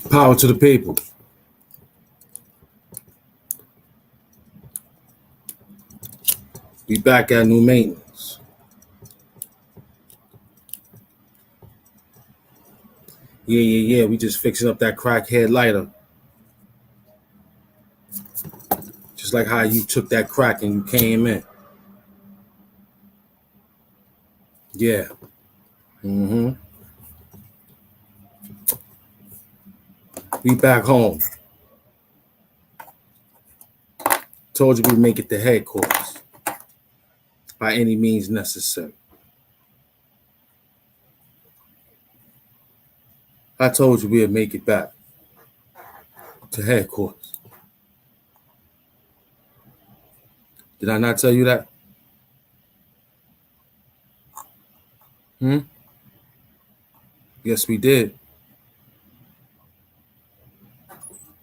Power to the people. We back at new maintenance. Yeah. We just fixing up that crackhead lighter. Just like how you took that crack and you came in. Yeah. Mm-hmm. We back home. Told you we make it to headquarters. By any means necessary. I told you we'd make it back to headquarters. Did I not tell you that? Yes, we did.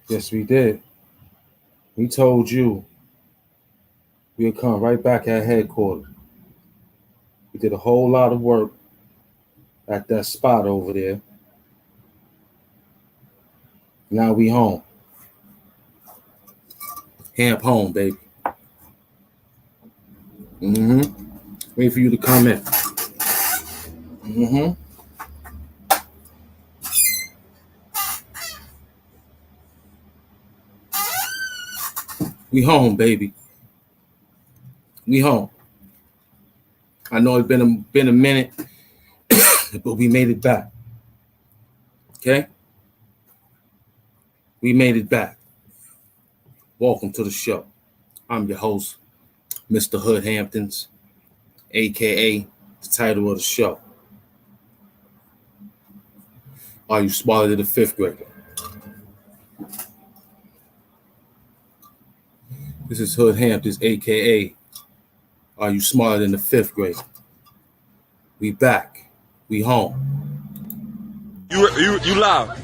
Yes, we did. We told you we'll come right back at headquarters. We did a whole lot of work at that spot over there. Now we home. Hamp home, baby. Wait for you to come in. We home, baby. We home. I know it's been a minute, but we made it back. Okay? We made it back. Welcome to the show. I'm your host, Mr. Hood Hamptons, aka the title of the show. Are you smarter than a fifth grader? This is Hood Hamptons, aka Are you smarter than the fifth grader? We back. We home. You loud.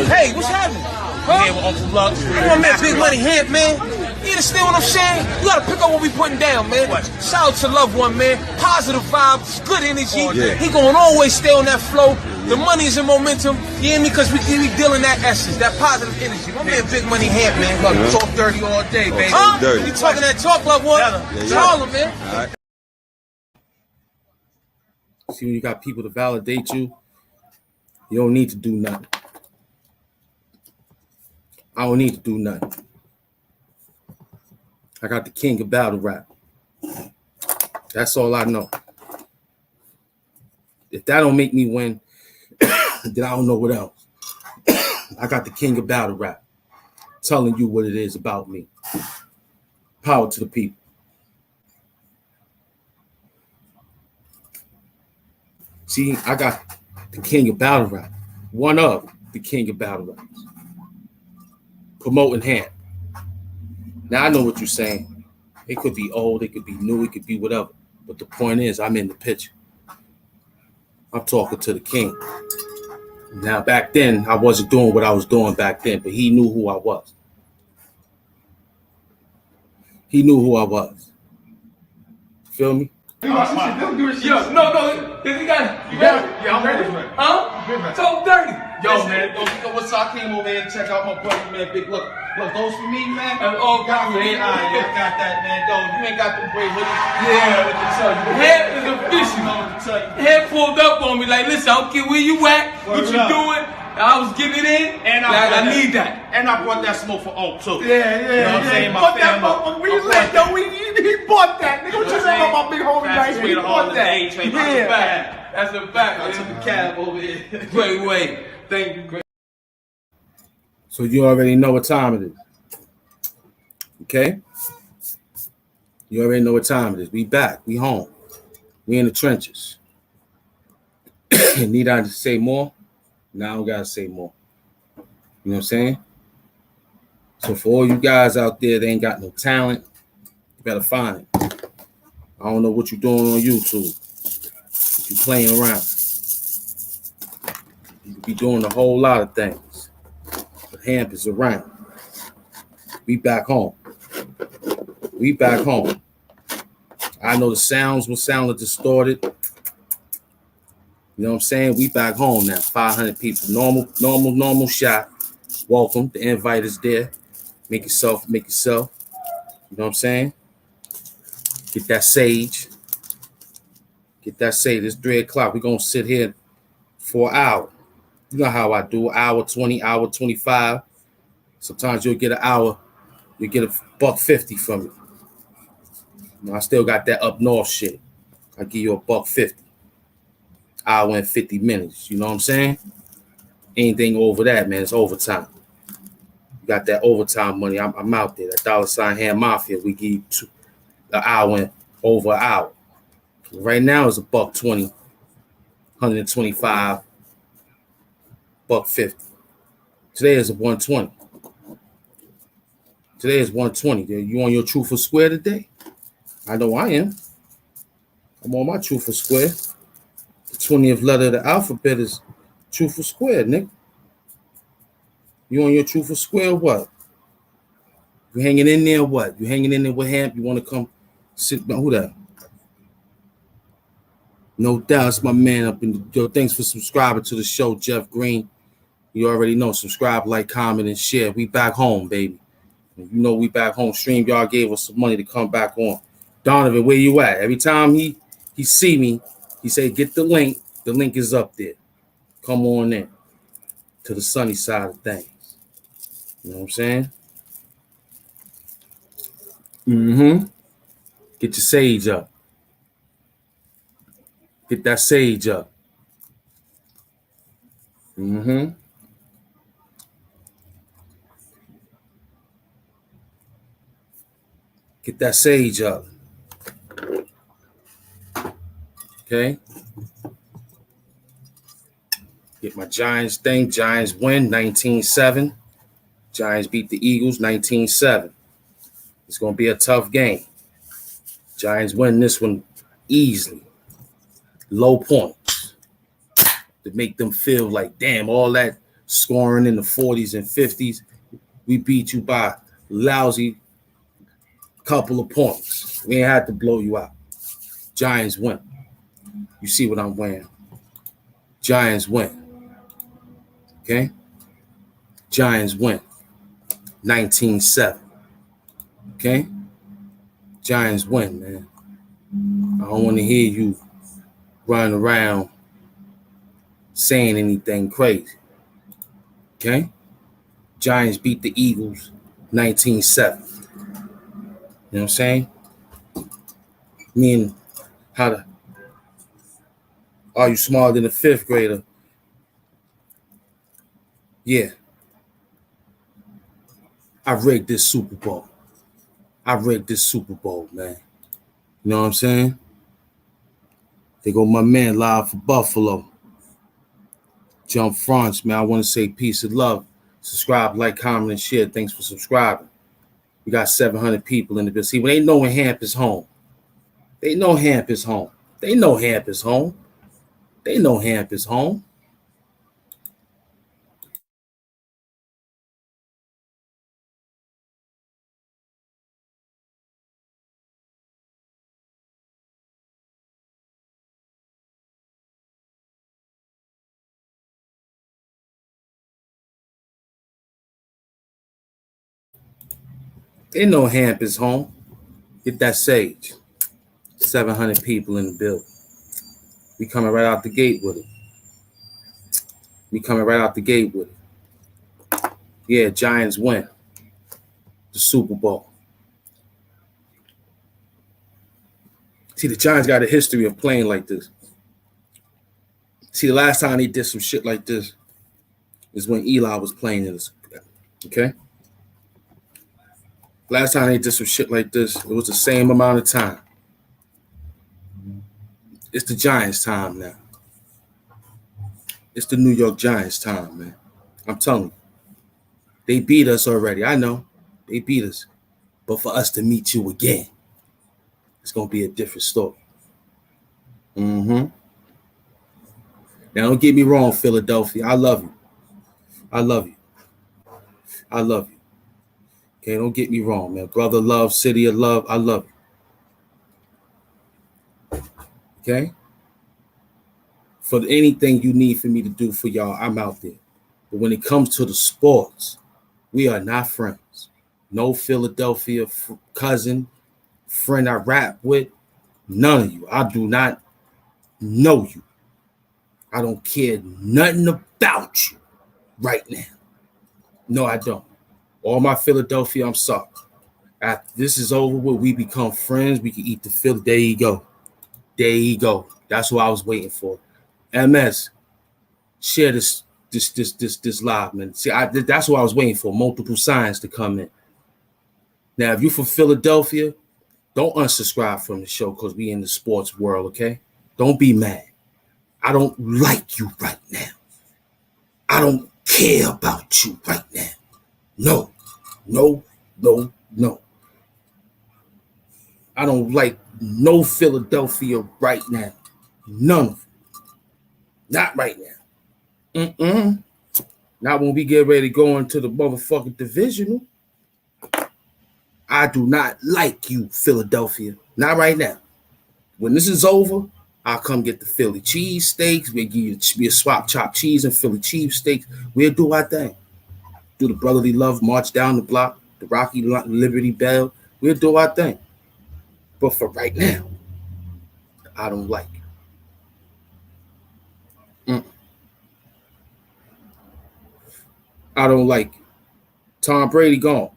Hey, what's happening? Huh? Yeah, with Uncle Lux. Come on, man, Big Money Hamp, man. You understand what I'm saying? You gotta pick up what we putting down, man. What? Shout out to Loved One, man. Positive vibes, good energy. Yeah. He gonna always stay on that flow. The money is in momentum. You hear me? Because we dealing that essence, that positive energy. My man, Big Money Hamp, man. Look, talk dirty all day, baby. Talk dirty. You talking that talk, Loved One? Tell him, man. All right. See, when you got people to validate you, you don't need to do nothing. I don't need to do nothing. I got the king of battle rap. That's all I know. If that don't make me win, then I don't know what else. I got the king of battle rap telling you what it is about me. Power to the people. See, I got the king of battle rap. One of the king of battle raps. Promoting Hamp. Now I know what you're saying. It could be old, it could be new, it could be whatever. But the point is, I'm in the picture. I'm talking to the king. Now, back then, I wasn't doing what I was doing back then, but he knew who I was. He knew who I was. Feel me? Yo, no, he got. You ready? Yeah, I'm ready. Huh? Talk dirty. Yo, man, what's up? I came over here to check out my buddy, man. Big look, those for me, man. Oh, God, man. I got that, man. Yo, you ain't got the great hoodies. Yeah, what to tell you. Hamp is official. Hamp pulled up on me like, listen, I don't care where you at, what you doing. I was getting it in, and I need that. And I brought that smoke for Oak, too. Yeah. You know what I'm saying? Put that motherfucker, we lit, yo, he bought that. Nigga, what you saying about my big homie right here? He bought that. Yeah, that's a fact. I took a cab over here. Wait. Thank you, great. So you already know what time it is. Okay? You already know what time it is. We back. We home. We in the trenches. Need I to say more? Now I don't gotta say more. You know what I'm saying? So for all you guys out there that ain't got no talent, you better find it. I don't know what you're doing on YouTube. You playing around. You could be doing a whole lot of things. But Hamp is around. We back home. We back home. I know the sounds will sound distorted. You know what I'm saying? We back home now. 500 people. Normal shot. Welcome. The invite is there. Make yourself. You know what I'm saying? Get that sage. It's 3 o'clock. We're going to sit here for an hour. You know how I do. Hour 20, hour 25. Sometimes you'll get an hour. You'll get $1.50 from me. You know, I still got that up north shit. I give you $1.50. Hour and 50 minutes. You know what I'm saying? Anything over that, man, it's overtime. You got that overtime money. I'm out there. That $ Hamp Mafia. We give you an hour and over an hour. Right now it's $1.20, 125, $1.50. Today is $1.20. Today is $1.20. You on your Truth or Square today? I know I am. I'm on my Truth or Square. The 20th letter of the alphabet is Truth or Square, nigga. You on your Truth or Square what? You hanging in there what? You hanging in there with Hamp? You want to come sit? Who that? No doubt, it's my man up in the. Yo, thanks for subscribing to the show, Jeff Green. You already know. Subscribe, like, comment, and share. We back home, baby. You know we back home. StreamYard gave us some money to come back on. Donovan, where you at? Every time he see me, he say, get the link. The link is up there. Come on in to the sunny side of things. You know what I'm saying? Get your sage up. Get that sage up. Get that sage up. Okay. Get my Giants thing. Giants win 19-7. Giants beat the Eagles 19-7. It's going to be a tough game. Giants win this one easily. Low points to make them feel like, damn, all that scoring in the 40s and 50s, we beat you by lousy couple of points. We ain't had to blow you out. Giants win. You see what I'm wearing? Giants win. Okay? Giants win. 19-7. Okay? Giants win, man. I don't want to hear you running around saying anything crazy. Okay? Giants beat the Eagles 19-7. You know what I'm saying? Meaning are you smarter than a fifth grader? Yeah. I rigged this Super Bowl. Man. You know what I'm saying? They go my man live for Buffalo. Jump France, man. I want to say peace and love. Subscribe, like, comment, and share. Thanks for subscribing. We got 700 people in the building. See, when they know when Hamp is home. They know Hamp is home. They know Hamp is home. They know Hamp is home. They know Hamp is home. Get that sage. 700 people in the building. We coming right out the gate with it. Yeah, Giants win the Super Bowl. See, the Giants got a history of playing like this. See, the last time they did some shit like this is when Eli was playing in this. Okay? Last time they did some shit like this, it was the same amount of time. It's the Giants' time now. It's the New York Giants' time, man. I'm telling you. They beat us already. I know. They beat us. But for us to meet you again, it's going to be a different story. Now, don't get me wrong, Philadelphia. I love you. Okay, don't get me wrong, man. Brother love, city of love, I love you. Okay? For anything you need for me to do for y'all, I'm out there. But when it comes to the sports, we are not friends. No Philadelphia cousin, friend I rap with, none of you. I do not know you. I don't care nothing about you right now. No, I don't. All my Philadelphia, I'm sorry. After this is over with, we become friends. We can eat the Philly. There you go. That's what I was waiting for. MS, share this live, man. See, that's what I was waiting for. Multiple signs to come in. Now, if you're from Philadelphia, don't unsubscribe from the show because we in the sports world, okay? Don't be mad. I don't like you right now. I don't care about you right now. No. I don't like no Philadelphia right now. None of them. Not right now. Not when we get ready to go into the motherfucking divisional. I do not like you, Philadelphia. Not right now. When this is over, I'll come get the Philly cheese steaks. We'll give you a swap chopped cheese and Philly cheese steaks. We'll do our thing. Do the brotherly love, march down the block, the Rocky Liberty Bell. We'll do our thing. But for right now, I don't like it. I don't like it. Tom Brady gone.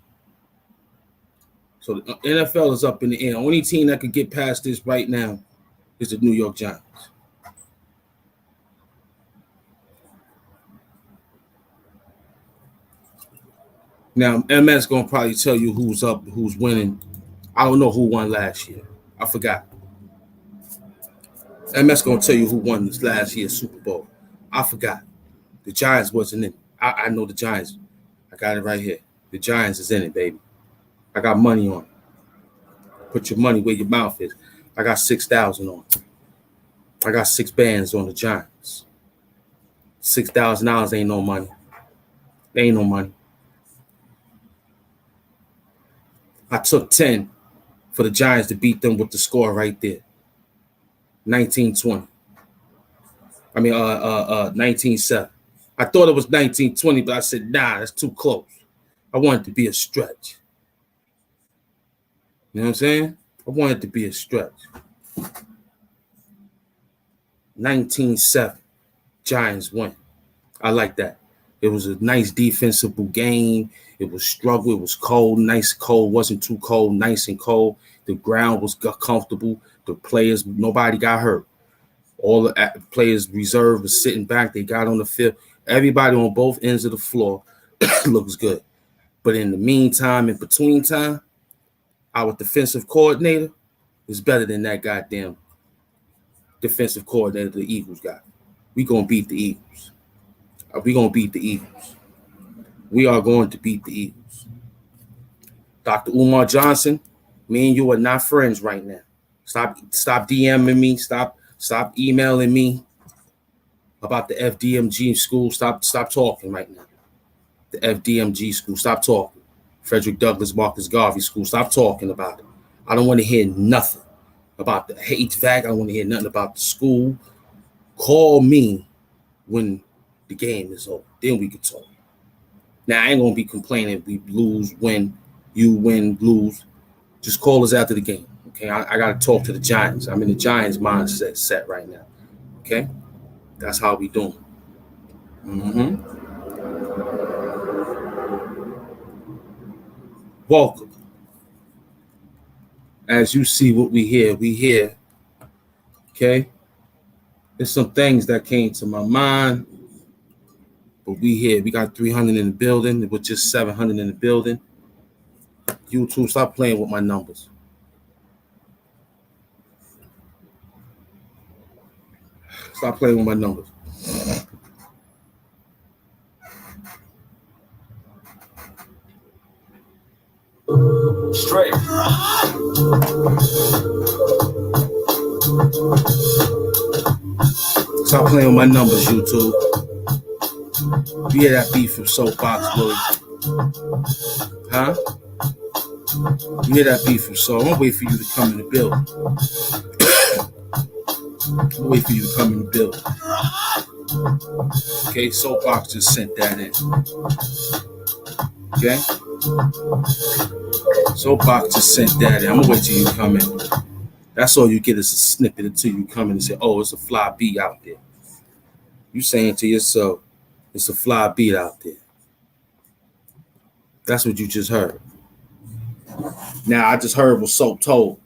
So the NFL is up in the air. The only team that could get past this right now is the New York Giants. Now, MS going to probably tell you who's up, who's winning. I don't know who won last year. I forgot. MS going to tell you who won this last year's Super Bowl. I forgot. The Giants wasn't in it. I know the Giants. I got it right here. The Giants is in it, baby. I got money on it. Put your money where your mouth is. I got 6,000 on it. I got 6 bands on the Giants. $6,000 ain't no money. Ain't no money. I took 10 for the Giants to beat them with the score right there. 19-20. 19-7. I thought it was 19-20, but I said, nah, that's too close. I want it to be a stretch. You know what I'm saying? I want it to be a stretch. 19-7. Giants win. I like that. It was a nice defensive game. It was struggle. It was cold, nice cold. Wasn't too cold, nice and cold. The ground was comfortable. The players, nobody got hurt. All the players reserved was sitting back. They got on the field. Everybody on both ends of the floor looks good. But in the meantime, in between time, our defensive coordinator is better than that goddamn defensive coordinator the Eagles got. We gonna beat the Eagles. We gonna beat the Eagles. We are going to beat the Eagles. Dr. Umar Johnson, me and you are not friends right now. Stop DMing me. Stop emailing me about the FDMG school. Stop talking right now. The FDMG school. Stop talking. Frederick Douglass Marcus Garvey School. Stop talking about it. I don't want to hear nothing about the HVAC. I don't want to hear nothing about the school. Call me when the game is over. Then we can talk. Now, I ain't going to be complaining if we lose, win, you win, lose. Just call us after the game. Okay, I got to talk to the Giants. I'm in the Giants mindset set right now. Okay, that's how we doing. Welcome. As you see what we hear. Okay, there's some things that came to my mind, but we here. We got 300 in the building. It was just 700 in the building. YouTube, stop playing with my numbers. Stop playing with my numbers. Straight. Stop playing with my numbers, YouTube. You hear that beat from Soapbox, Willie? Huh? You hear that beat from Soul? I'm gonna wait for you to come in the building. Okay, Soapbox just sent that in. Okay? Soapbox just sent that in. I'm gonna wait till you come in. That's all you get is a snippet until you come in and say, oh, it's a fly beat out there. You saying to yourself, it's a fly beat out there. That's what you just heard. Now, I just heard what Soap told.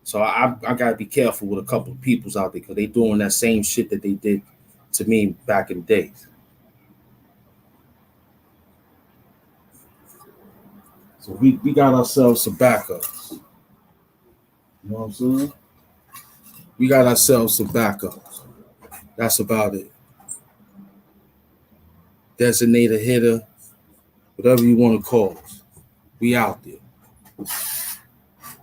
So I got to be careful with a couple of peoples out there because they doing that same shit that they did to me back in the days. So we got ourselves some backups. You know what I'm saying? We got ourselves some backups. That's about it. Designated hitter, whatever you want to call us. We out there.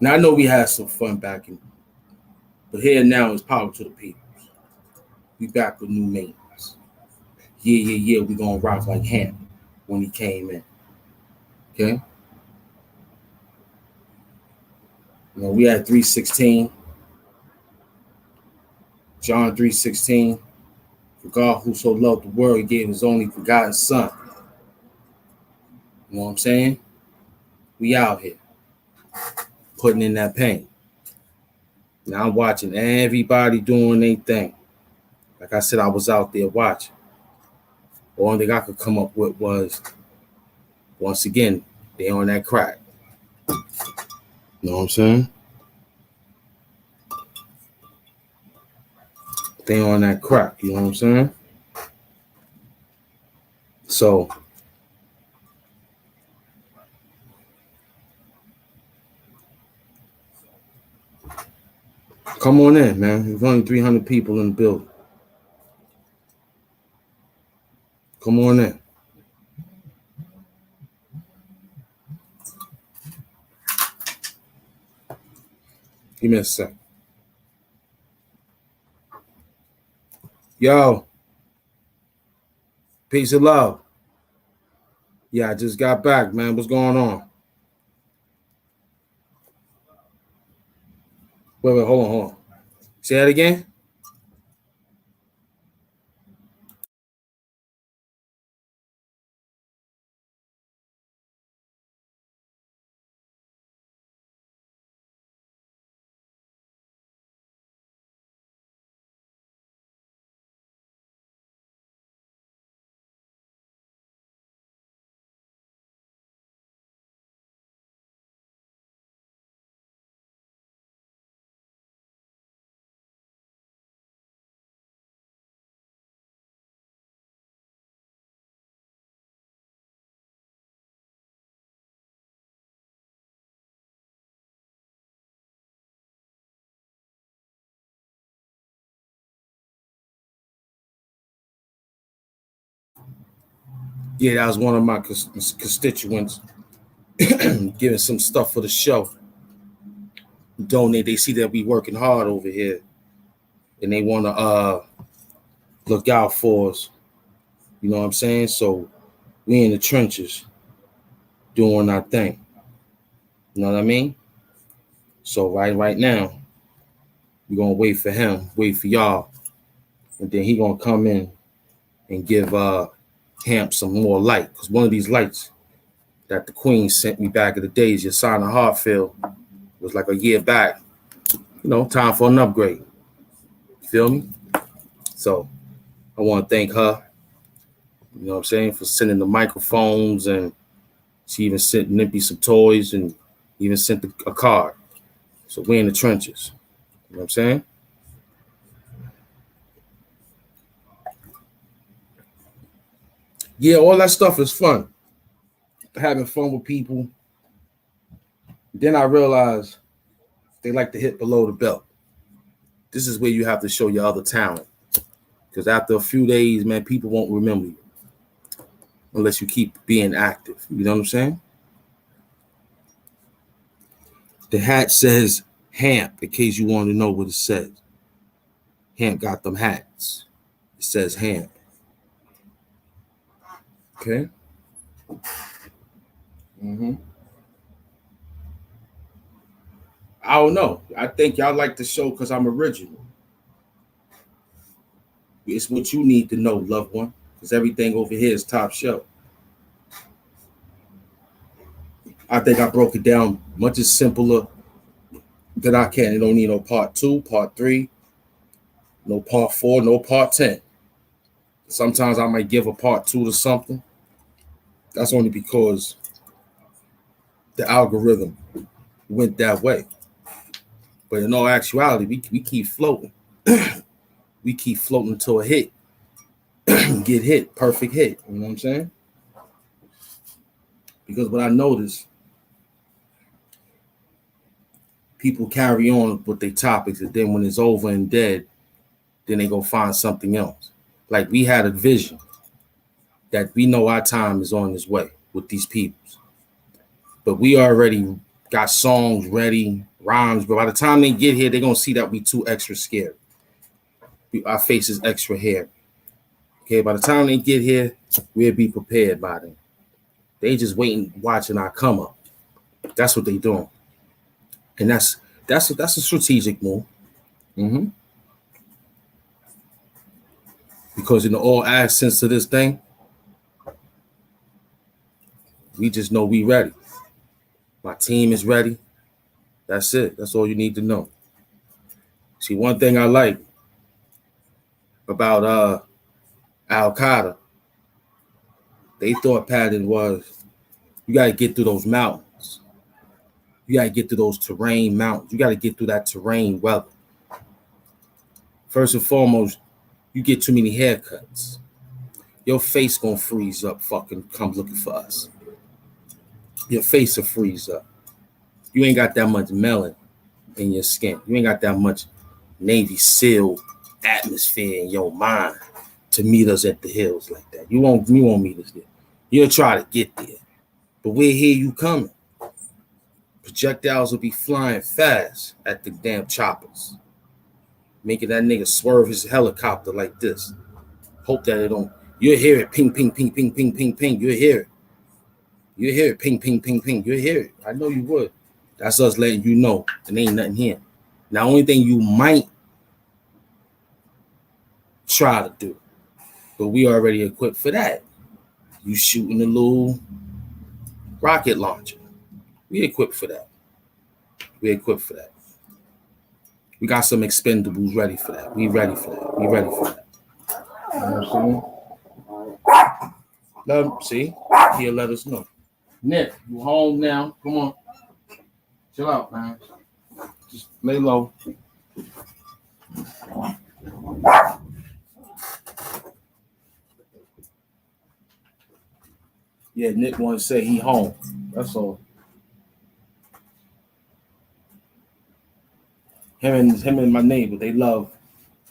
Now, I know we had some fun back in, but here now is power to the people. We back with new maintenance. Yeah, we gonna rock like him when he came in. Okay? You know, we had 3:16. John 3:16. For God who so loved the world, he gave his only forgotten son. You know what I'm saying? We out here putting in that pain. Now I'm watching everybody doing their thing. Like I said, I was out there watching. The only thing I could come up with was, once again, they on that crack. You know what I'm saying? They on that crack. You know what I'm saying? So, come on in, man. There's only 300 people in the building. Come on in. Give me a sec. Yo. Peace and love. Yeah, I just got back, man. What's going on? Wait, hold on. Say that again? Yeah, that was one of my constituents giving some stuff for the show. Donate. They see that we working hard over here, and they want to look out for us. You know what I'm saying? So we in the trenches doing our thing. You know what I mean? So right now, we're gonna wait for him, wait for y'all, and then he gonna come in and give Hamp some more light. Because one of these lights that the Queen sent me back in the days, Yasana Hartfield, was like a year back. You know, time for an upgrade. You feel me? So I want to thank her, you know what I'm saying, for sending the microphones, and she even sent Nippy some toys and even sent a card. So we're in the trenches. You know what I'm saying? Yeah, all that stuff is fun. Having fun with people. Then I realized they like to hit below the belt. This is where you have to show your other talent. Because after a few days, man, people won't remember you unless you keep being active. You know what I'm saying? The hat says Hamp, in case you want to know what it says. Hamp got them hats. It says Hamp. Okay? I don't know. I think y'all like the show because I'm original. It's what you need to know, loved one, because everything over here is top shelf. I think I broke it down much as simpler than I can. It don't need no part 2, part 3, no part 4, no part 10. Sometimes I might give a part 2 to something. That's only because the algorithm went that way. But in all actuality, we keep floating. We keep floating to a hit. Get hit, perfect hit. You know what I'm saying? Because what I noticed, people carry on with their topics, and then when it's over and dead, then they go find something else. Like we had a vision that we know our time is on its way with these peoples. But we already got songs ready, rhymes, but by the time they get here, they're going to see that we too extra scared. Our face is extra hairy. Okay, by the time they get here, we'll be prepared by them. They just waiting, watching our come up. That's what they doing. And that's a strategic move. Because in the all accents to this thing, we just know we ready. My team is ready. That's it. That's all you need to know. See, one thing I like about Al-Qaeda, they thought pattern was you got to get through those mountains. You got to get through those terrain mountains. You got to get through that terrain weather. First and foremost, you get too many haircuts. Your face gonna freeze up, fucking come looking for us. Your face will freeze up. You ain't got that much melanin in your skin. You ain't got that much Navy SEAL atmosphere in your mind to meet us at the hills like that. You won't meet us there. You'll try to get there. But we'll hear you coming. Projectiles will be flying fast at the damn choppers, making that nigga swerve his helicopter like this. Hope that it don't. You'll hear it ping, ping, ping, ping, ping, ping, ping. You'll hear it. You'll hear it ping, ping, ping, ping. You'll hear it. I know you would. That's us letting you know there ain't nothing here. Now, only thing you might try to do, but we already equipped for that. You shooting a little rocket launcher. We equipped for that. We equipped for that. We got some expendables ready for that. We ready for that. We ready for that. You know what I'm saying? See? He'll let us know. Nick, you home now? Come on. Chill out, man. Just lay low. Yeah, Nick want to say he home. That's all. Him and my neighbor, they love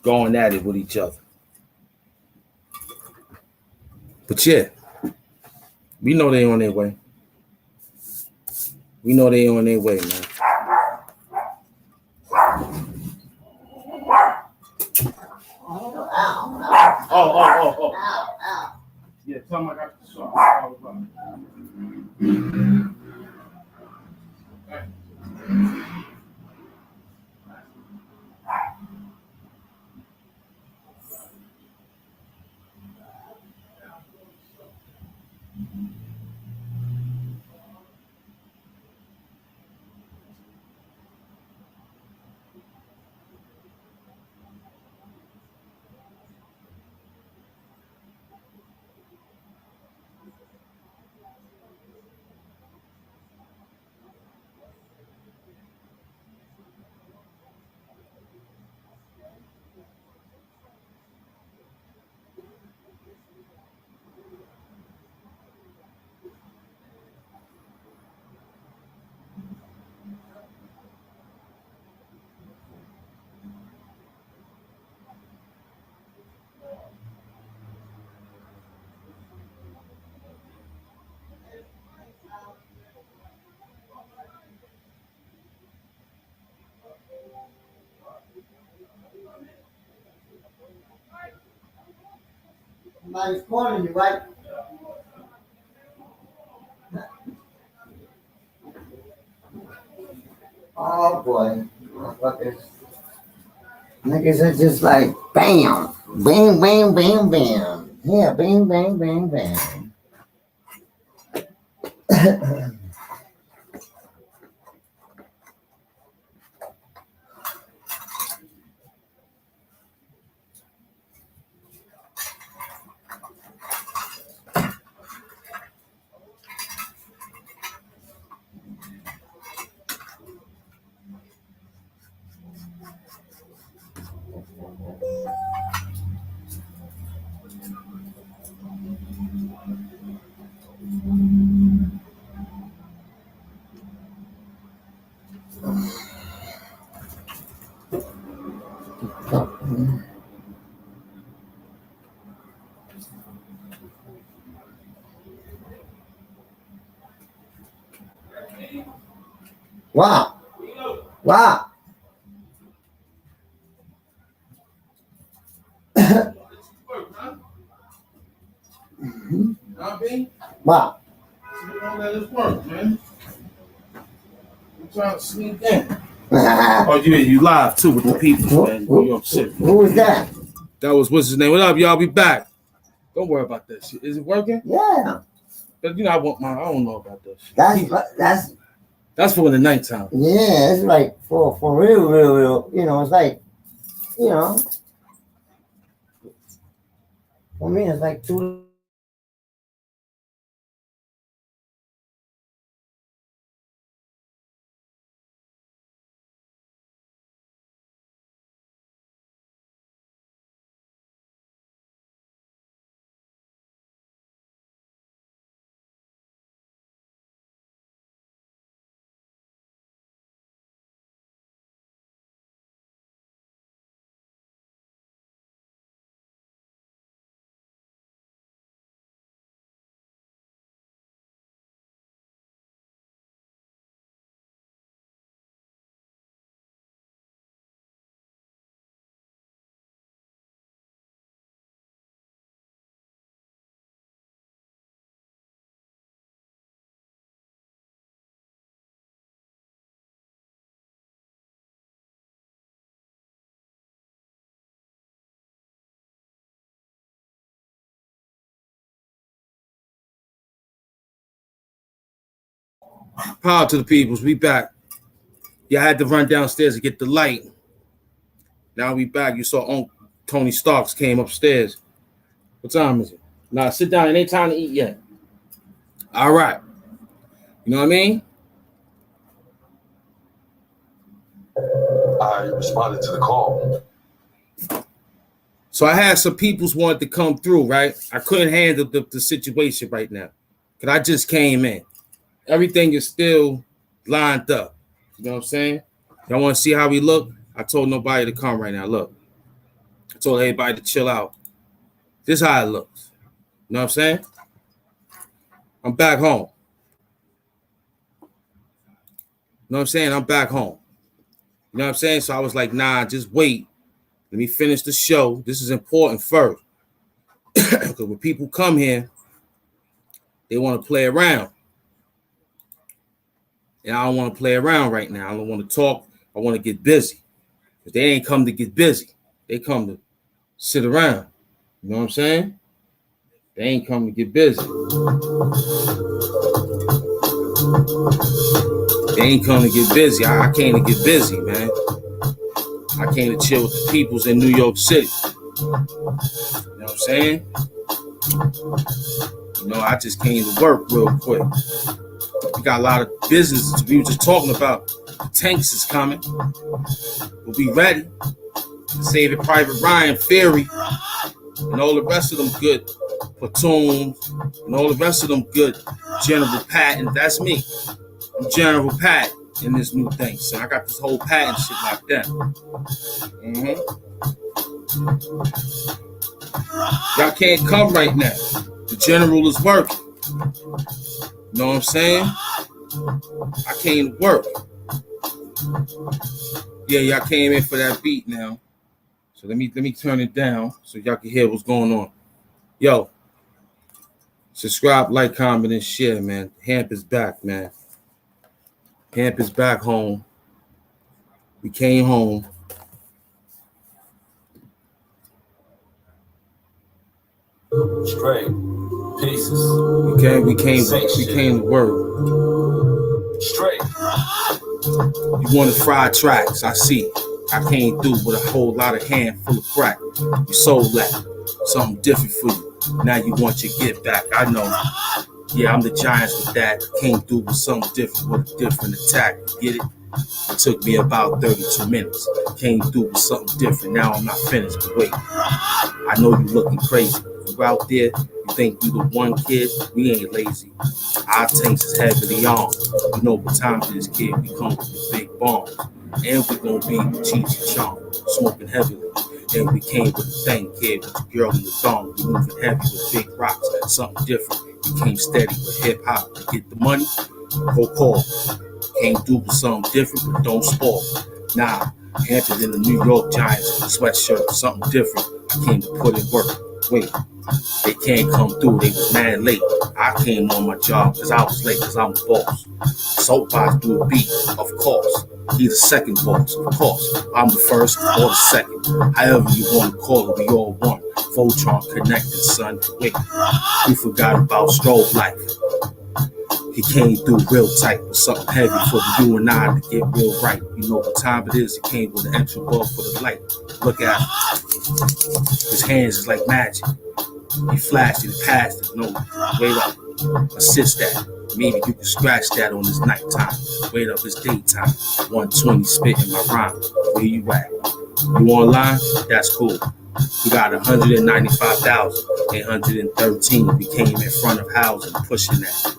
going at it with each other. But yeah, We know they on their way. We know they on their way, man. Oh. Yeah, tell them I got the shot. Somebody's calling you, right? Oh boy. Motherfuckers. Niggas are just like bam. Bam, bam, bam, bam. Yeah, bang, bang, bang, bang. Wow. Wow. Wow. Let this work, man. I'm trying to sneak in. Oh, you live too with the people, man. New York City. Who was that? That was what's his name. What up, y'all? Be back. Don't worry about that shit. Is it working? Yeah. But I want mine. I don't know about that shit. That's for in the nighttime. Yeah, it's like for real. You know, it's like, you know, for me, it's like 2. Power to the peoples. We back. Yeah, I had to run downstairs to get the light. Now we back. You saw Tony Starks came upstairs. What time is it? Nah, sit down. It ain't time to eat yet. All right. You know what I mean? I responded to the call. So I had some peoples wanted to come through, right? I couldn't handle the situation right now because I just came in. Everything is still lined up. You know what I'm saying? Y'all want to see how we look? I told nobody to come right now. Look. I told everybody to chill out. This is how it looks. You know what I'm saying? I'm back home. You know what I'm saying? I'm back home. You know what I'm saying? So I was like, nah, just wait. Let me finish the show. This is important first. Because when people come here, they want to play around. And I don't want to play around right now. I don't want to talk. I want to get busy. But they ain't come to get busy. They come to sit around. You know what I'm saying? They ain't come to get busy. They ain't come to get busy. I came to get busy, man. I came to chill with the peoples in New York City. You know what I'm saying? You know, I just came to work real quick. We got a lot of business. We were just talking about the tanks is coming. We'll be ready. Saving Private Ryan, Fury, and all the rest of them good platoons, and all the rest of them good General Patton. That's me. I'm General Patton in this new thing. So I got this whole Patton shit like that. Y'all can't come right now. The general is working. You know what I'm saying? I came to work. Yeah, y'all came in for that beat now. So let me turn it down so y'all can hear what's going on. Yo, subscribe, like, comment, and share, man. Hamp is back, man. Hamp is back home. We came home. Straight pieces. We came to work. Straight. You wanted fried tracks, I see. I came through with a whole lot of handful of crack. You sold that. Something different for you. Now you want your get back. I know. Yeah, I'm the Giants with that. Came through with something different, with a different attack. You get it? It took me about 32 minutes. Came through with something different. Now I'm not finished, but wait. I know you looking crazy. You out there, you think you the one kid? We ain't lazy. Our tanks is heavily armed. You know what time it is, kid. We come with the big bombs. And we gonna be with Cheesy Chong, smoking heavily. And we came with the thing, kid, with the girl in the thong. We moving heavy with big rocks, something different. We came steady with hip hop to get the money. Go call. Came through with something different, but don't spoil. Nah, Hampton in the New York Giants sweatshirt, something different. I came to put in work. Wait, they can't come through. They was mad late. I came on my job because I was late because I'm the boss. Soapbox threw a beat, of course. He the second boss, of course. I'm the first or the second. However you want to call it, we all one. Voltron connected, son. Wait, we forgot about strobe life. He came through real tight with something heavy for you and I to get real right. You know what time it is. He came with an extra bulb for the light. Look at him. His hands is like magic. He flashed it, passed it. No, wait up. Assist that. Maybe you can scratch that on his nighttime. Wait up, it's daytime. 120 spitting my rhyme. Where you at? You online? That's cool. We got 195,813. We came in front of housing, pushing that.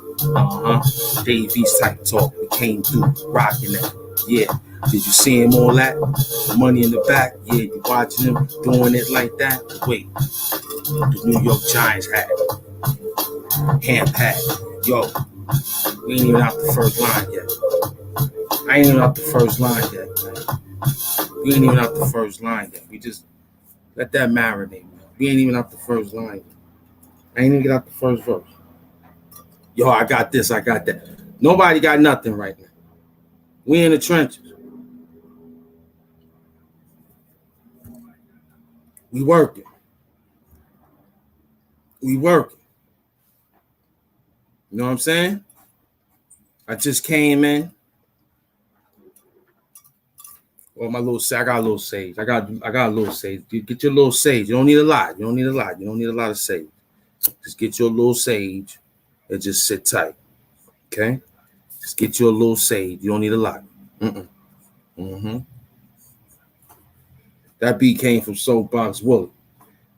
Dave East type talk. We came through, rocking that. Yeah. Did you see him all that? The money in the back? Yeah, you watching him doing it like that? Wait. The New York Giants had it. Hand pat. Yo. We ain't even out the first line yet. I ain't even out the first line yet, man. We ain't even out the first line yet. We just let that marinate, man. We ain't even out the first line yet. I ain't even get out the first verse. Yo, I got this, I got that. Nobody got nothing right now. We in the trenches. We working. We working. You know what I'm saying? I just came in. Well, my little I got a little sage. I got a little sage. Get your little sage. You don't need a lot. You don't need a lot. You don't need a lot of sage. Just get your little sage and just sit tight. Okay? Just get your little sage. You don't need a lot. That beat came from Soapbox Willie.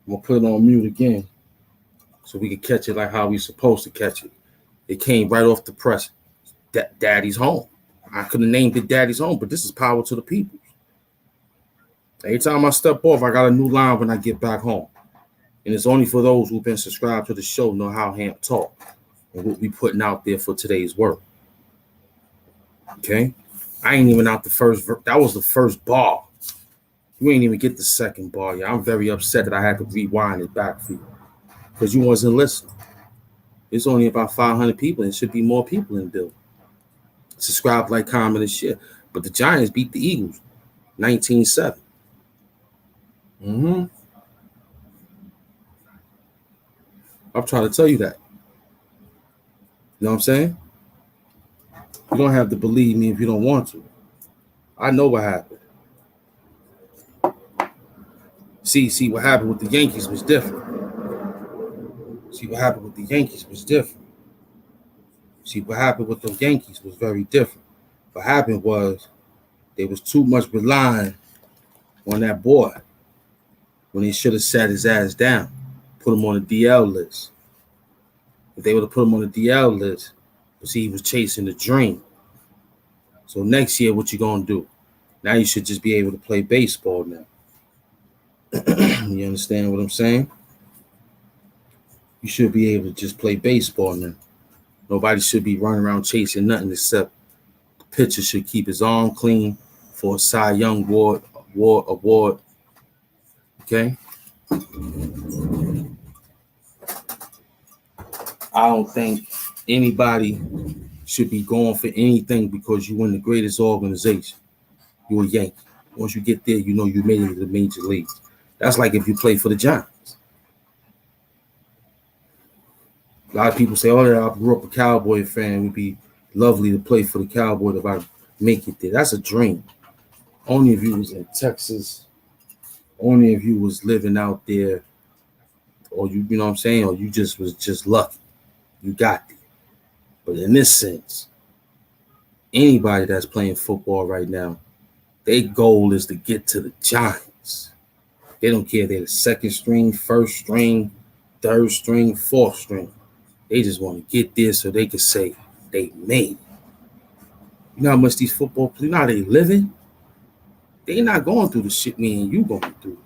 I'm gonna put it on mute again so we can catch it like how we supposed to catch it. It came right off the press. Daddy's home. I could have named it Daddy's home, but this is power to the people. Every time I step off, I got a new line when I get back home. And it's only for those who've been subscribed to the show know how Hamp talk. and what we putting out there for today's work. Okay? I ain't even out the first that was the first bar. You ain't even get the second bar. Yeah, I'm very upset that I had to rewind it back for you because you wasn't listening. It's only about 500 people, and it should be more people in the building. Subscribe, like, comment, and share. But the Giants beat the Eagles 19-7. I'm trying to tell you that. You know what I'm saying? You don't have to believe me if you don't want to. I know what happened. See what happened with the Yankees was different. See what happened with the Yankees was different. See what happened with the Yankees was very different. What happened was they was too much relying on that boy when they should have sat his ass down, put him on the DL list. If they would have put him on the DL list, see, he was chasing the dream. So next year, what you gonna do? Now you should just be able to play baseball now. You understand what I'm saying? You should be able to just play baseball now. Nobody should be running around chasing nothing except the pitcher should keep his arm clean for a Cy Young award. Okay? I don't think anybody should be going for anything because you win the greatest organization. You're a Yankee. Once you get there, you know you made it to the major leagues. That's like if you play for the Giants. A lot of people say, oh, yeah, I grew up a Cowboy fan. It would be lovely to play for the Cowboys if I make it there. That's a dream. Only if you was in Texas. Only if you was living out there. Or you know what I'm saying? Or you just was just lucky. You got there. But in this sense, anybody that's playing football right now, their goal is to get to the Giants. They don't care if they're the second string, first string, third string, fourth string. They just want to get there so they can say they made it. You know how much these football players, you know how they living? They not going through the shit me and you going through.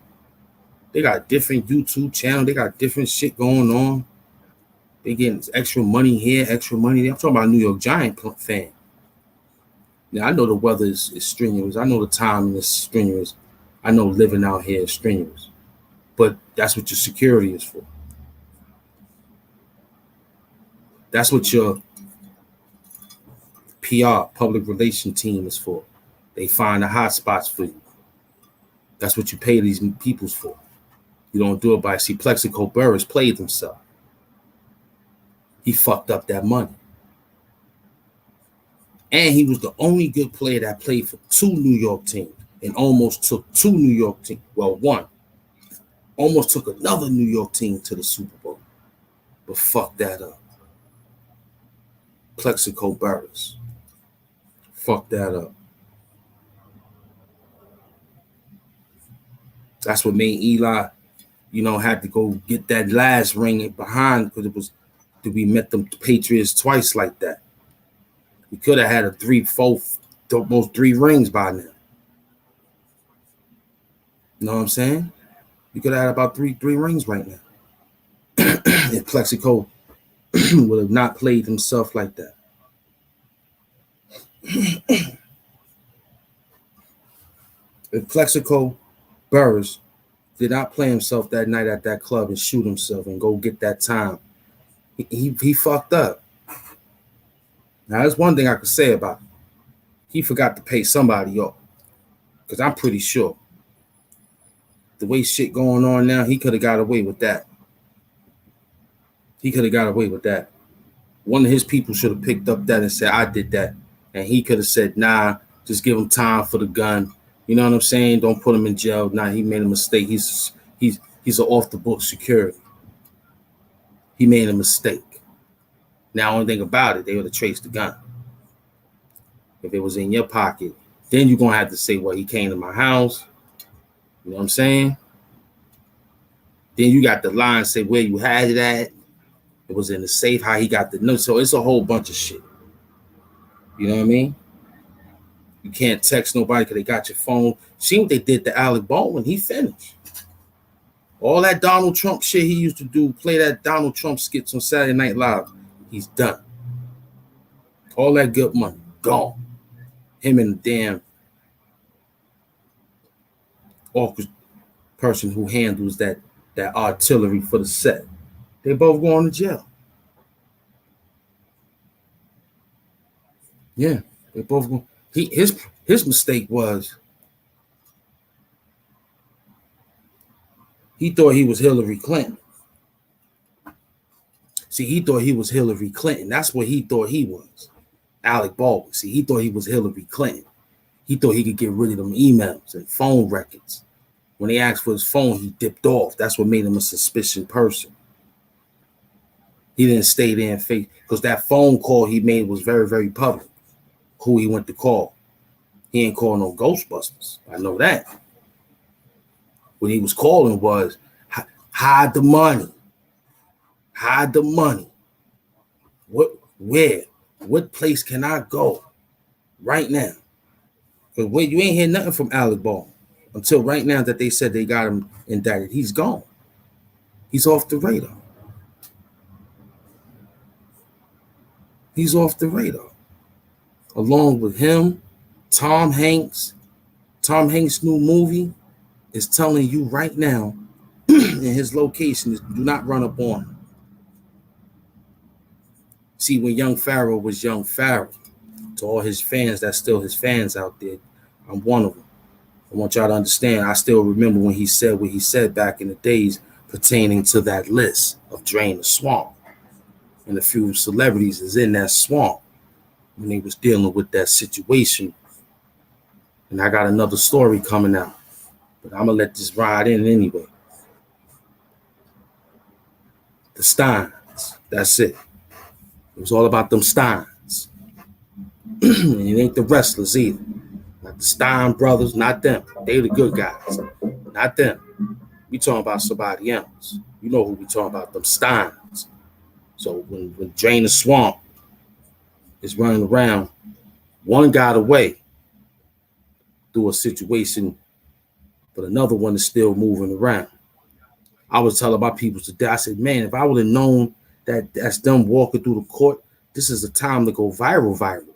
They got different YouTube channels. They got different shit going on. They getting extra money here, extra money there. I'm talking about New York Giant fan. Now, I know the weather is strenuous. I know the time is strenuous. I know living out here is strenuous. But that's what your security is for. That's what your PR, public relation team is for. They find the hot spots for you. That's what you pay these peoples for. You don't do it by, see, Plexico Burris played himself. He fucked up that money. And he was the only good player that played for two New York teams and almost took two New York teams. Well, one. Almost took another New York team to the Super Bowl. But fuck that up. Plexico Burris. Fuck that up. That's what made Eli, had to go get that last ring behind because it was that we met the Patriots twice like that. We could have had almost three rings by now. You know what I'm saying? We could have had about three rings right now. If Plexico would have not played himself like that. If Plexico Burris did not play himself that night at that club and shoot himself and go get that time, he fucked up. Now, there's one thing I could say about him. He forgot to pay somebody off. Because I'm pretty sure the way shit going on now, he could have got away with that. He could have got away with that. One of his people should have picked up that and said, I did that. And he could have said, nah, just give him time for the gun. You know what I'm saying? Don't put him in jail. Nah, he made a mistake. He's an off-the-book security. He made a mistake. Now, only thing about it, they would have traced the gun. If it was in your pocket, then you're going to have to say, well, he came to my house. You know what I'm saying? Then you got the line say where you had it at. It was in the safe, how he got the note. So it's a whole bunch of shit. You know what I mean? You can't text nobody because they got your phone. See what they did to Alec Baldwin. He finished. All that Donald Trump shit he used to do, play that Donald Trump skits on Saturday Night Live. He's done. All that good money, gone. Him and the damn awkward person who handles that artillery for the set. They both going to jail. Yeah, they both going. His mistake was he thought he was Hillary Clinton. See, he thought he was Hillary Clinton. That's what he thought he was. Alec Baldwin. See, he thought he was Hillary Clinton. He thought he could get rid of them emails and phone records. When they asked for his phone, he dipped off. That's what made him a suspicious person. He didn't stay there and face, because that phone call he made was very, very public. Who he went to call. He ain't call no Ghostbusters. I know that. What he was calling was, hide the money. Hide the money. Where? What place can I go right now? Because you ain't hear nothing from Alec Baldwin until right now that they said they got him indicted. He's gone. He's off the radar. He's off the radar. Along with him, Tom Hanks. Tom Hanks' new movie is telling you right now in his location is do not run up on him. See, when Young Pharaoh was Young Pharaoh, to all his fans, that's still his fans out there, I'm one of them. I want y'all to understand, I still remember when he said what he said back in the days pertaining to that list of Drain the Swamp. And a few celebrities is in that swamp when they was dealing with that situation. And I got another story coming out, but I'm going to let this ride in anyway. The Steins, that's it. It was all about them Steins. And it ain't the wrestlers either. Not the Stein brothers, not them. They the good guys, not them. We talking about somebody else. You know who we talking about, them Steins. So when Drain the Swamp is running around, one got away through a situation, but another one is still moving around. I was telling my people today, I said, man, if I would have known that that's them walking through the court, this is the time to go viral.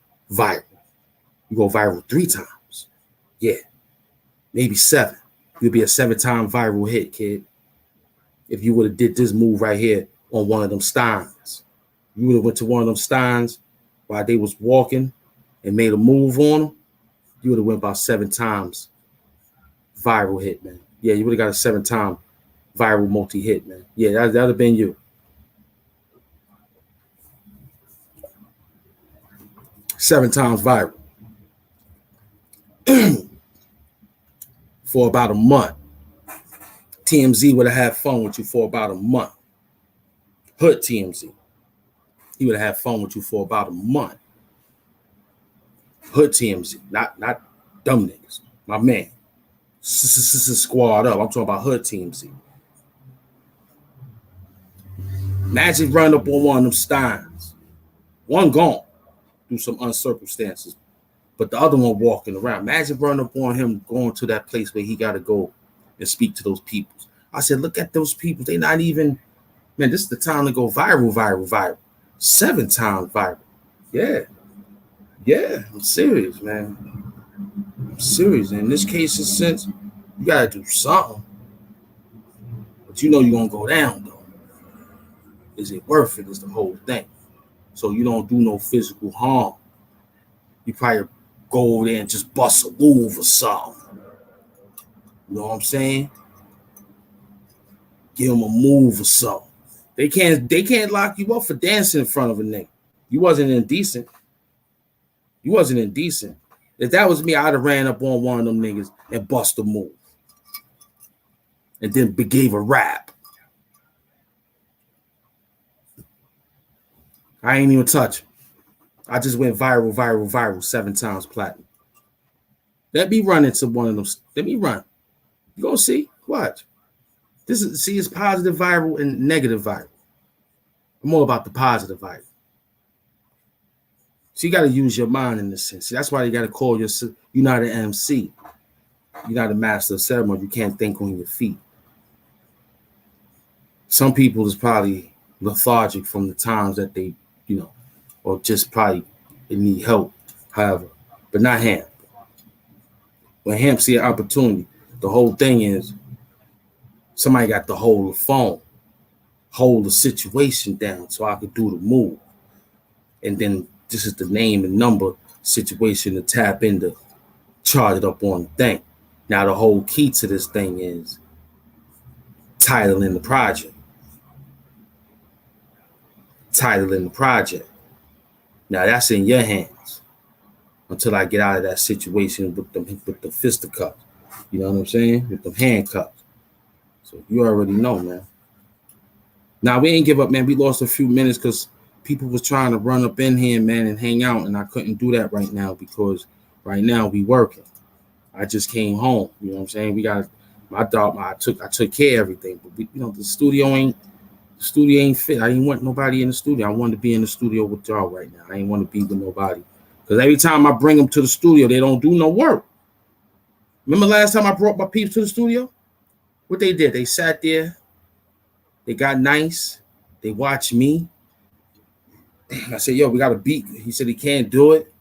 You go viral 3 times. Yeah, maybe 7. You'll be a 7-time viral hit, kid. If you would have did this move right here on one of them Steins. You would have went to one of them Steins while they was walking and made a move on them. You would have went about 7 times viral hit, man. Yeah, you would have got a 7-time viral multi-hit, man. Yeah, that'd have been you. 7 times viral. For about a month. TMZ would have had fun with you for about a month. Hood TMZ. He would have had fun with you for about a month. Hood TMZ, not dumb niggas. My man. Squad up. I'm talking about Hood TMZ. Magic run up on one of them Steins. One gone through some uncircumstances, but the other one walking around. Magic run up on him going to that place where he got to go and speak to those people. I said, look at those people. They not even, man, this is the time to go viral. 7 times viral. Yeah, I'm serious, man. I'm serious. In this case, in sense, you got to do something. But you know you're going to go down, though. Is it worth it is the whole thing. So you don't do no physical harm. You probably go over there and just bust a move or something. You know what I'm saying? Give them a move or something. They can't lock you up for dancing in front of a nigga. You wasn't indecent. If that was me, I'd have ran up on one of them niggas and bust a move. And then gave a rap. I ain't even touch him. I just went viral 7 times platinum. Let me run into one of them. Let me run. You gonna see? Watch. It's positive viral and negative viral. I'm all about the positive viral. So you got to use your mind in this sense. That's why you got to call yourself. You're not an MC. You're not a master of ceremony. You can't think on your feet. Some people is probably lethargic from the times that they, or just probably need help, however, but not Hamp. When Hamp see an opportunity, the whole thing is somebody got to hold the phone, hold the situation down so I could do the move. And then this is the name and number situation to tap into, charge it up on the thing. Now, the whole key to this thing is titling the project. Titling the project. Now, that's in your hands until I get out of that situation with the fisticuffs. You know what I'm saying? With the handcuffs. So you already know, man. Now, we ain't give up, man. We lost a few minutes because people was trying to run up in here, man, and hang out, and I couldn't do that right now because right now we working. I just came home. You know what I'm saying? We got my dog. I took care of everything, but the studio ain't fit. I didn't want nobody in the studio. I wanted to be in the studio with y'all right now. I ain't want to be with nobody because every time I bring them to the studio, they don't do no work. Remember last time I brought my peeps to the studio? What they did? They sat there. They got nice. They watched me. I said, yo, we got a beat. He said he can't do it.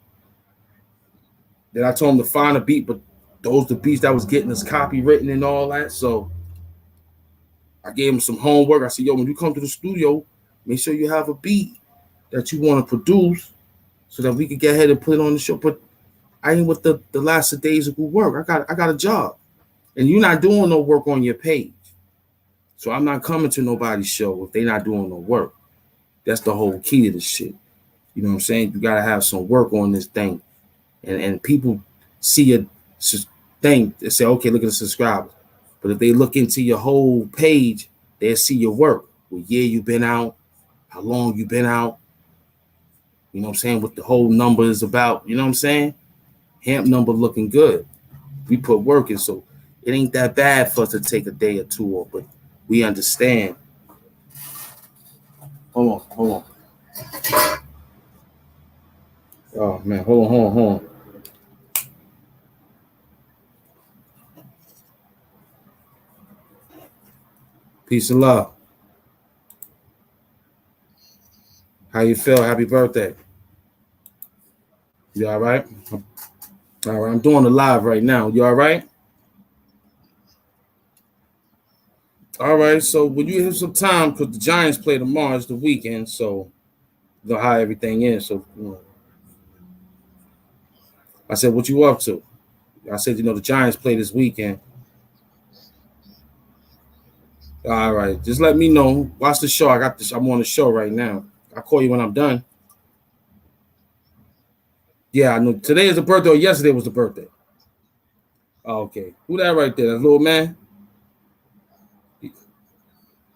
Then I told him to find a beat, but those the beats that was getting us copywritten and all that. So I gave him some homework. I said, yo, when you come to the studio, make sure you have a beat that you want to produce so that we could get ahead and put it on the show. But I ain't with the last of days of good work. I got a job. And you're not doing no work on your page. So I'm not coming to nobody's show if they're not doing no work. That's the whole key to this shit. You know what I'm saying? You got to have some work on this thing. And people see your thing, they say, okay, look at the subscribers. But if they look into your whole page, they'll see your work. What year you been out, how long you been out. You know what I'm saying? What the whole number is about. You know what I'm saying? Hamp number looking good. We put work in, so it ain't that bad for us to take a day or two off, but we understand. Hold on. Oh, man, hold on. Peace and love. How you feel? Happy birthday. You all right? All right, I'm doing the live right now. You all right? All right, so when you have some time, because the Giants play tomorrow, it's the weekend, so you know how everything is. So, I said, what you up to? I said, the Giants play this weekend. All right, just let me know. Watch the show. I'm on the show right now. I'll call you when I'm done. Yeah, I know. Today is the birthday, or yesterday was the birthday. Oh, okay. Who that right there? That little man?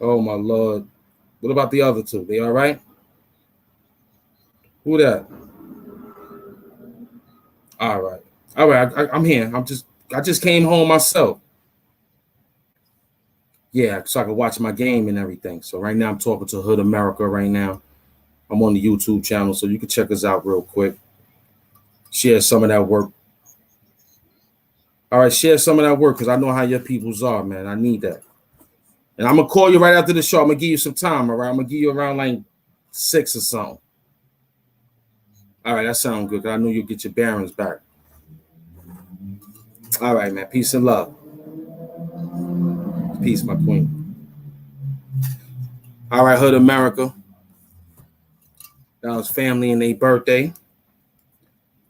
Oh, my Lord. What about the other two? They all right? Who that? All right. I'm here. I just came home myself. Yeah, so I can watch my game and everything. So right now I'm talking to Hood America right now. I'm on the YouTube channel, so you can check us out real quick. Share some of that work. All right, share some of that work because I know how your peoples are, man. I need that. And I'm going to call you right after the show. I'm going to give you some time, all right? I'm going to give you around like 6 or something. All right, that sounds good because I know you'll get your bearings back. All right, man. Peace and love. Peace, my queen. All right, Hood America. That was family and their birthday.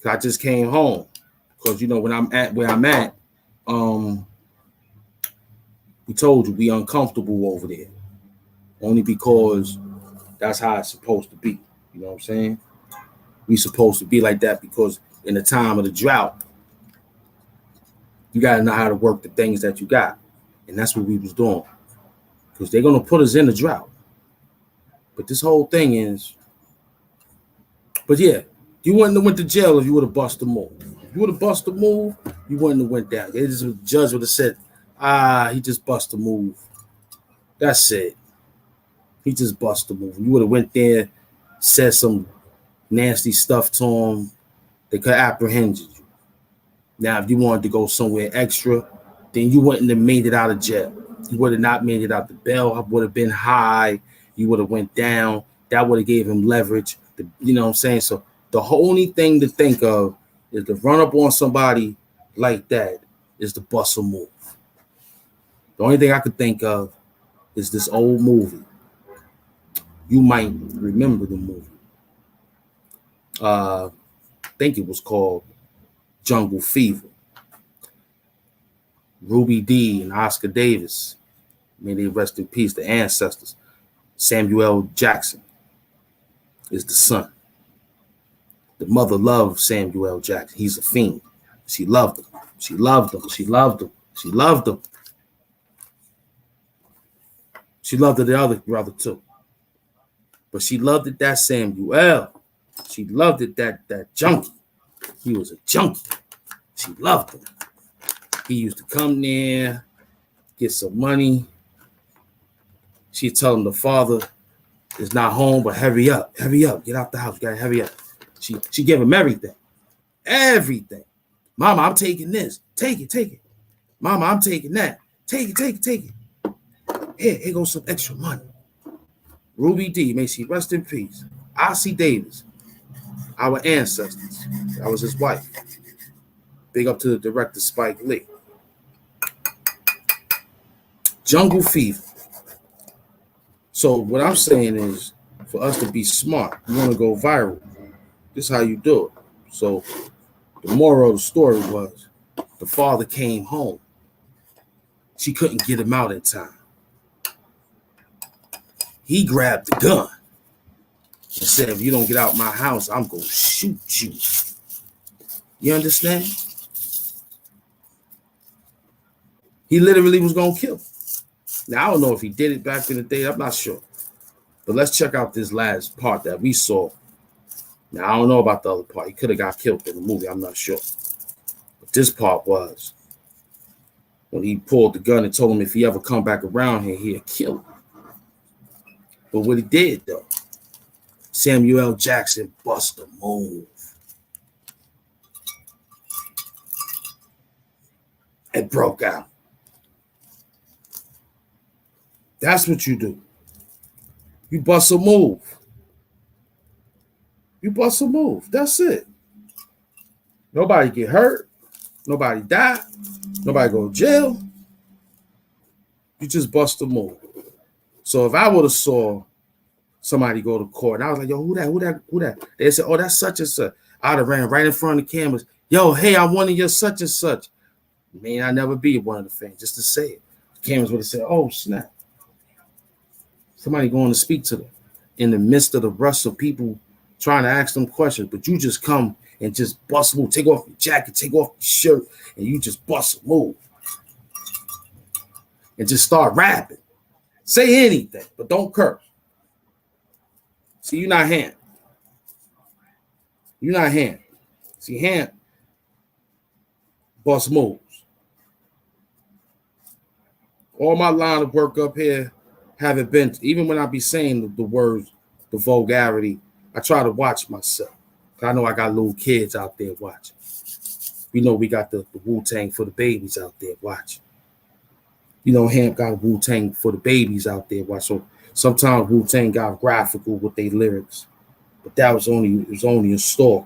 I just came home because, when I'm at where I'm at, we told you we uncomfortable over there. Only because that's how it's supposed to be. You know what I'm saying? We supposed to be like that because in the time of the drought, you got to know how to work the things that you got. And that's what we was doing. Because they're going to put us in the drought. But this whole thing is, but yeah, you wouldn't have went to jail if you would have busted the move. If you would have busted the move, you wouldn't have went down. The judge would have said, he just busted the move. That's it. He just busted the move. You would have went there, said some nasty stuff to him. They could apprehend you. Now, if you wanted to go somewhere extra, then you wouldn't have made it out of jail. You would have not made it out the bail. Would have been high. You would have went down. That would have gave him leverage You know what I'm saying? So the only thing to think of is to run up on somebody like that is the bustle move. The only thing I could think of is this old movie. You might remember the movie. I think it was called Jungle Fever. Ruby Dee and Oscar Davis, may they rest in peace, the ancestors. Samuel Jackson is the son. The mother loved Samuel Jackson. He's a fiend. She loved him. She loved him. She loved him. She loved him. She loved the other brother too. But she loved it that Samuel. She loved it that junkie. He was a junkie. She loved him. He used to come there, get some money. She'd tell him the father is not home, but hurry up, get out the house, you gotta hurry up. She gave him everything. Everything. Mama, I'm taking this. Take it. Mama, I'm taking that. Take it. Here goes some extra money. Ruby Dee, may she rest in peace. Ossie Davis, our ancestors. That was his wife. Big up to the director Spike Lee. Jungle Fever. So what I'm saying is, for us to be smart, you want to go viral. This is how you do it. So the moral of the story was, the father came home. She couldn't get him out in time. He grabbed the gun and said, if you don't get out my house, I'm going to shoot you. You understand? He literally was going to kill him. Now, I don't know if he did it back in the day. I'm not sure. But let's check out this last part that we saw. Now, I don't know about the other part. He could have got killed in the movie. I'm not sure. But this part was when he pulled the gun and told him if he ever come back around here, he'd kill him. But what he did, though, Samuel Jackson bust a move. And broke out. That's what you do. You bust a move. You bust a move. That's it. Nobody get hurt. Nobody die. Nobody go to jail. You just bust a move. So if I would have saw somebody go to court, and I was like, yo, who that? They said, oh, that's such and such. I'd have ran right in front of the cameras. Yo, hey, I'm one of your such and such. May I never be one of the fans, just to say it. The cameras would have said, oh, snap. Somebody going to speak to them in the midst of the rush of people trying to ask them questions, but you just come and just bust a move. Take off your jacket, take off your shirt, and you just bust a move. And just start rapping. Say anything, but don't curse. See, you're not Ham. You're not Ham. See, Ham bust moves. All my line of work up here haven't been, even when I be saying the words, the vulgarity, I try to watch myself. I know I got little kids out there watching. We know we got the Wu-Tang for the babies out there watching. You know, Ham got Wu-Tang for the babies out there watching. So sometimes Wu-Tang got graphical with their lyrics, but that was only a story.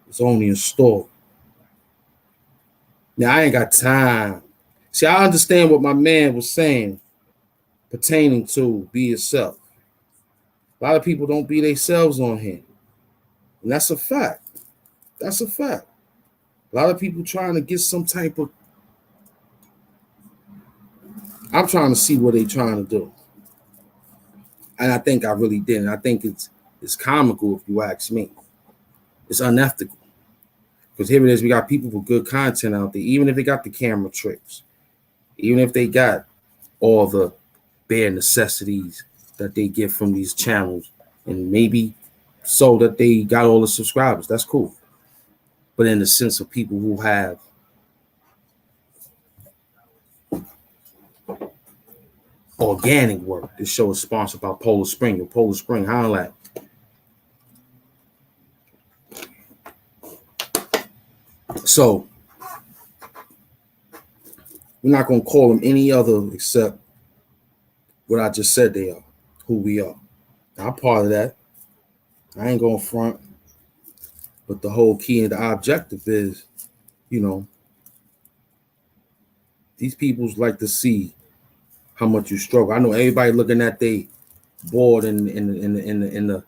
It's only a story. Now I ain't got time. See, I understand what my man was saying pertaining to be yourself. A lot of people don't be themselves on here. And that's a fact. That's a fact. A lot of people trying to get some type of... I'm trying to see what they're trying to do. And I think I really did. And I think it's comical if you ask me. It's unethical. Because here it is, we got people with good content out there, even if they got the camera tricks, even if they got all the bare necessities that they get from these channels, and maybe so that they got all the subscribers. That's cool. But in the sense of people who have organic work, this show is sponsored by Polar Spring. Your Polar Spring, holla. So we're not going to call them any other except what I just said they are, who we are. I'm part of that. I ain't going front. But the whole key and the objective is, you know, these people's like to see how much you struggle. I know everybody looking at they board in the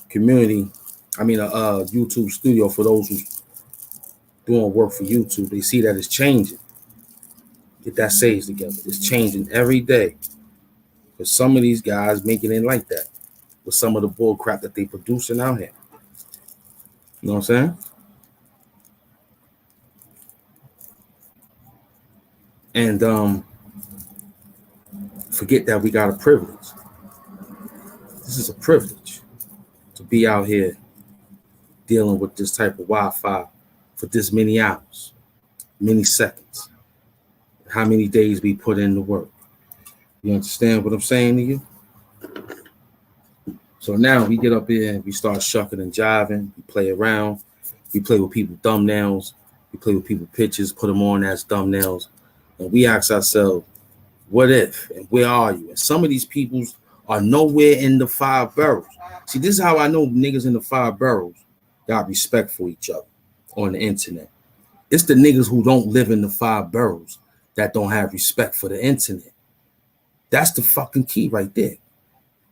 community. I mean, YouTube studio for those who's doing work for YouTube. They see that it's changing. Get that sage together. It's changing every day. Because some of these guys making it like that with some of the bull crap that they producing out here. You know what I'm saying? And forget that we got a privilege. This is a privilege to be out here dealing with this type of Wi-Fi for this many hours, many seconds. How many days we put in the work. You understand what I'm saying to you? So now we get up here and we start shucking and jiving. We play around. We play with people's thumbnails. We play with people's pictures, put them on as thumbnails. And we ask ourselves, what if? And where are you? And some of these peoples are nowhere in the 5 boroughs. See, this is how I know niggas in the 5 boroughs got respect for each other on the internet. It's the niggas who don't live in the 5 boroughs that don't have respect for the internet. That's the fucking key right there.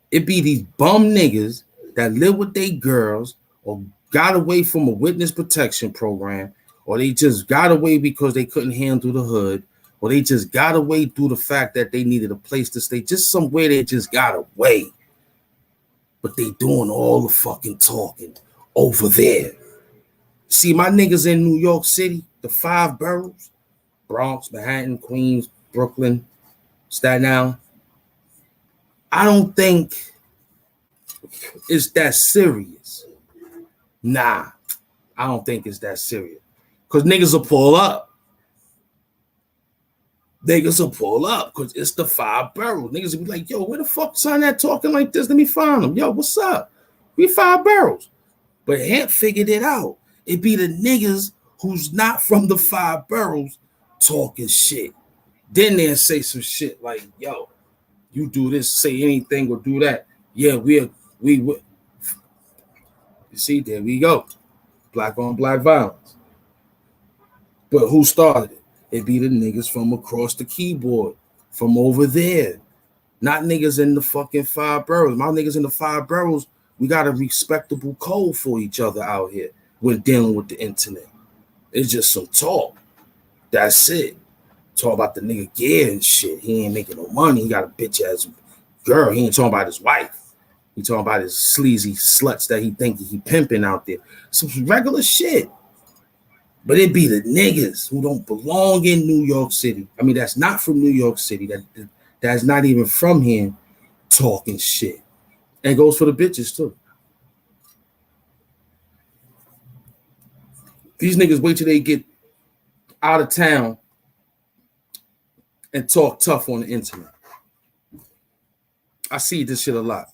It be these bum niggas that live with their girls or got away from a witness protection program, or they just got away because they couldn't handle the hood, or they just got away through the fact that they needed a place to stay, just somewhere they just got away. But they doing all the fucking talking over there. See, my niggas in New York City, the 5 boroughs, Bronx, Manhattan, Queens, Brooklyn, Staten Island, I don't think it's that serious. Nah, I don't think it's that serious. Because niggas will pull up. Niggas will pull up because it's the 5 boroughs. Niggas will be like, yo, where the fuck son that talking like this? Let me find them. Yo, what's up? We 5 boroughs. But Hamp figured it out. It be the niggas who's not from the 5 boroughs talking shit. Then they'll say some shit like, yo, you do this, say anything or do that. Yeah, we. You see, there we go. Black on black violence. But who started it? It be the niggas from across the keyboard, from over there. Not niggas in the fucking 5 boroughs. My niggas in the 5 boroughs, we got a respectable code for each other out here when dealing with the internet. It's just some talk. That's it. Talk about the nigga gear and shit. He ain't making no money. He got a bitch ass girl. He ain't talking about his wife. He talking about his sleazy sluts that he think he pimping out there. Some regular shit. But it be the niggas who don't belong in New York City. I mean, that's not from New York City. That's not even from here talking shit. And it goes for the bitches too. These niggas wait till they get out of town and talk tough on the internet. I see this shit a lot.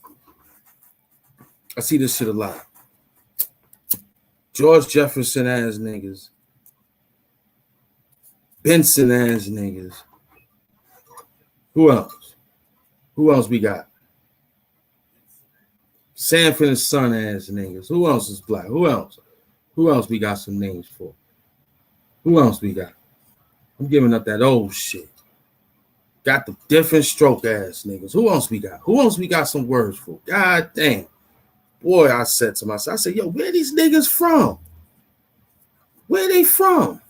George Jefferson ass niggas. Benson ass niggas. Who else? Who else we got? Sanford and Son ass niggas. Who else is black? Who else? Who else we got some names for? Who else we got? I'm giving up that old shit. Got the different stroke ass niggas. Who else we got? Who else we got some words for? God damn. Boy, I said to myself, I said, yo, where these niggas from? Where they from?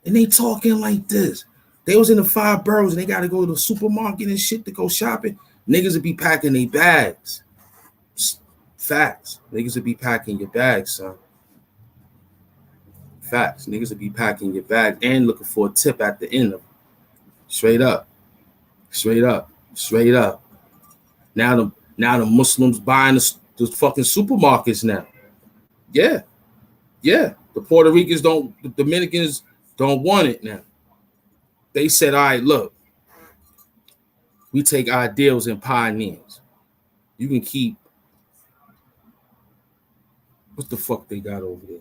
And they talking like this. They was in the 5 boroughs and they got to go to the supermarket and shit to go shopping. Niggas would be packing their bags. Facts. Niggas would be packing your bags, son. Facts. Niggas would be packing your bag and looking for a tip at the end of it. Straight up. Straight up. Straight up. Now the Muslims buying the fucking supermarkets now. Yeah. Yeah. The Puerto Ricans don't, the Dominicans don't want it now. They said, all right, look, we take ideals and pioneers. You can keep, what the fuck they got over there?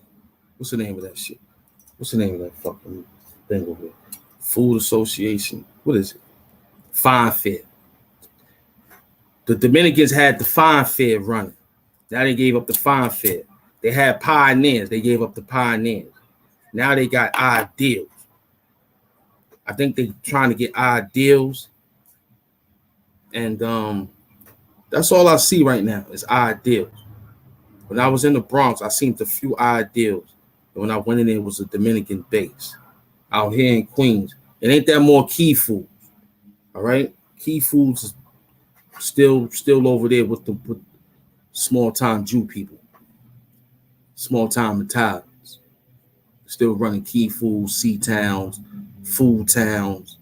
What's the name of that shit? What's the name of that fucking thing over there? Food Association. What is it? Fine Fair. The Dominicans had the Fine Fair running. Now they gave up the fanfare. They had pioneers. They gave up the pioneers. Now they got ideals. I think they're trying to get ideals. And that's all I see right now is ideals. When I was in the Bronx, I seen a few ideals. And when I went in there, it was a Dominican base. Out here in Queens. It ain't that more Key Foods. All right? Key Foods is still over there with small-time Jew people. Small-time Italians. Still running Key Foods, C-Towns, Food Towns,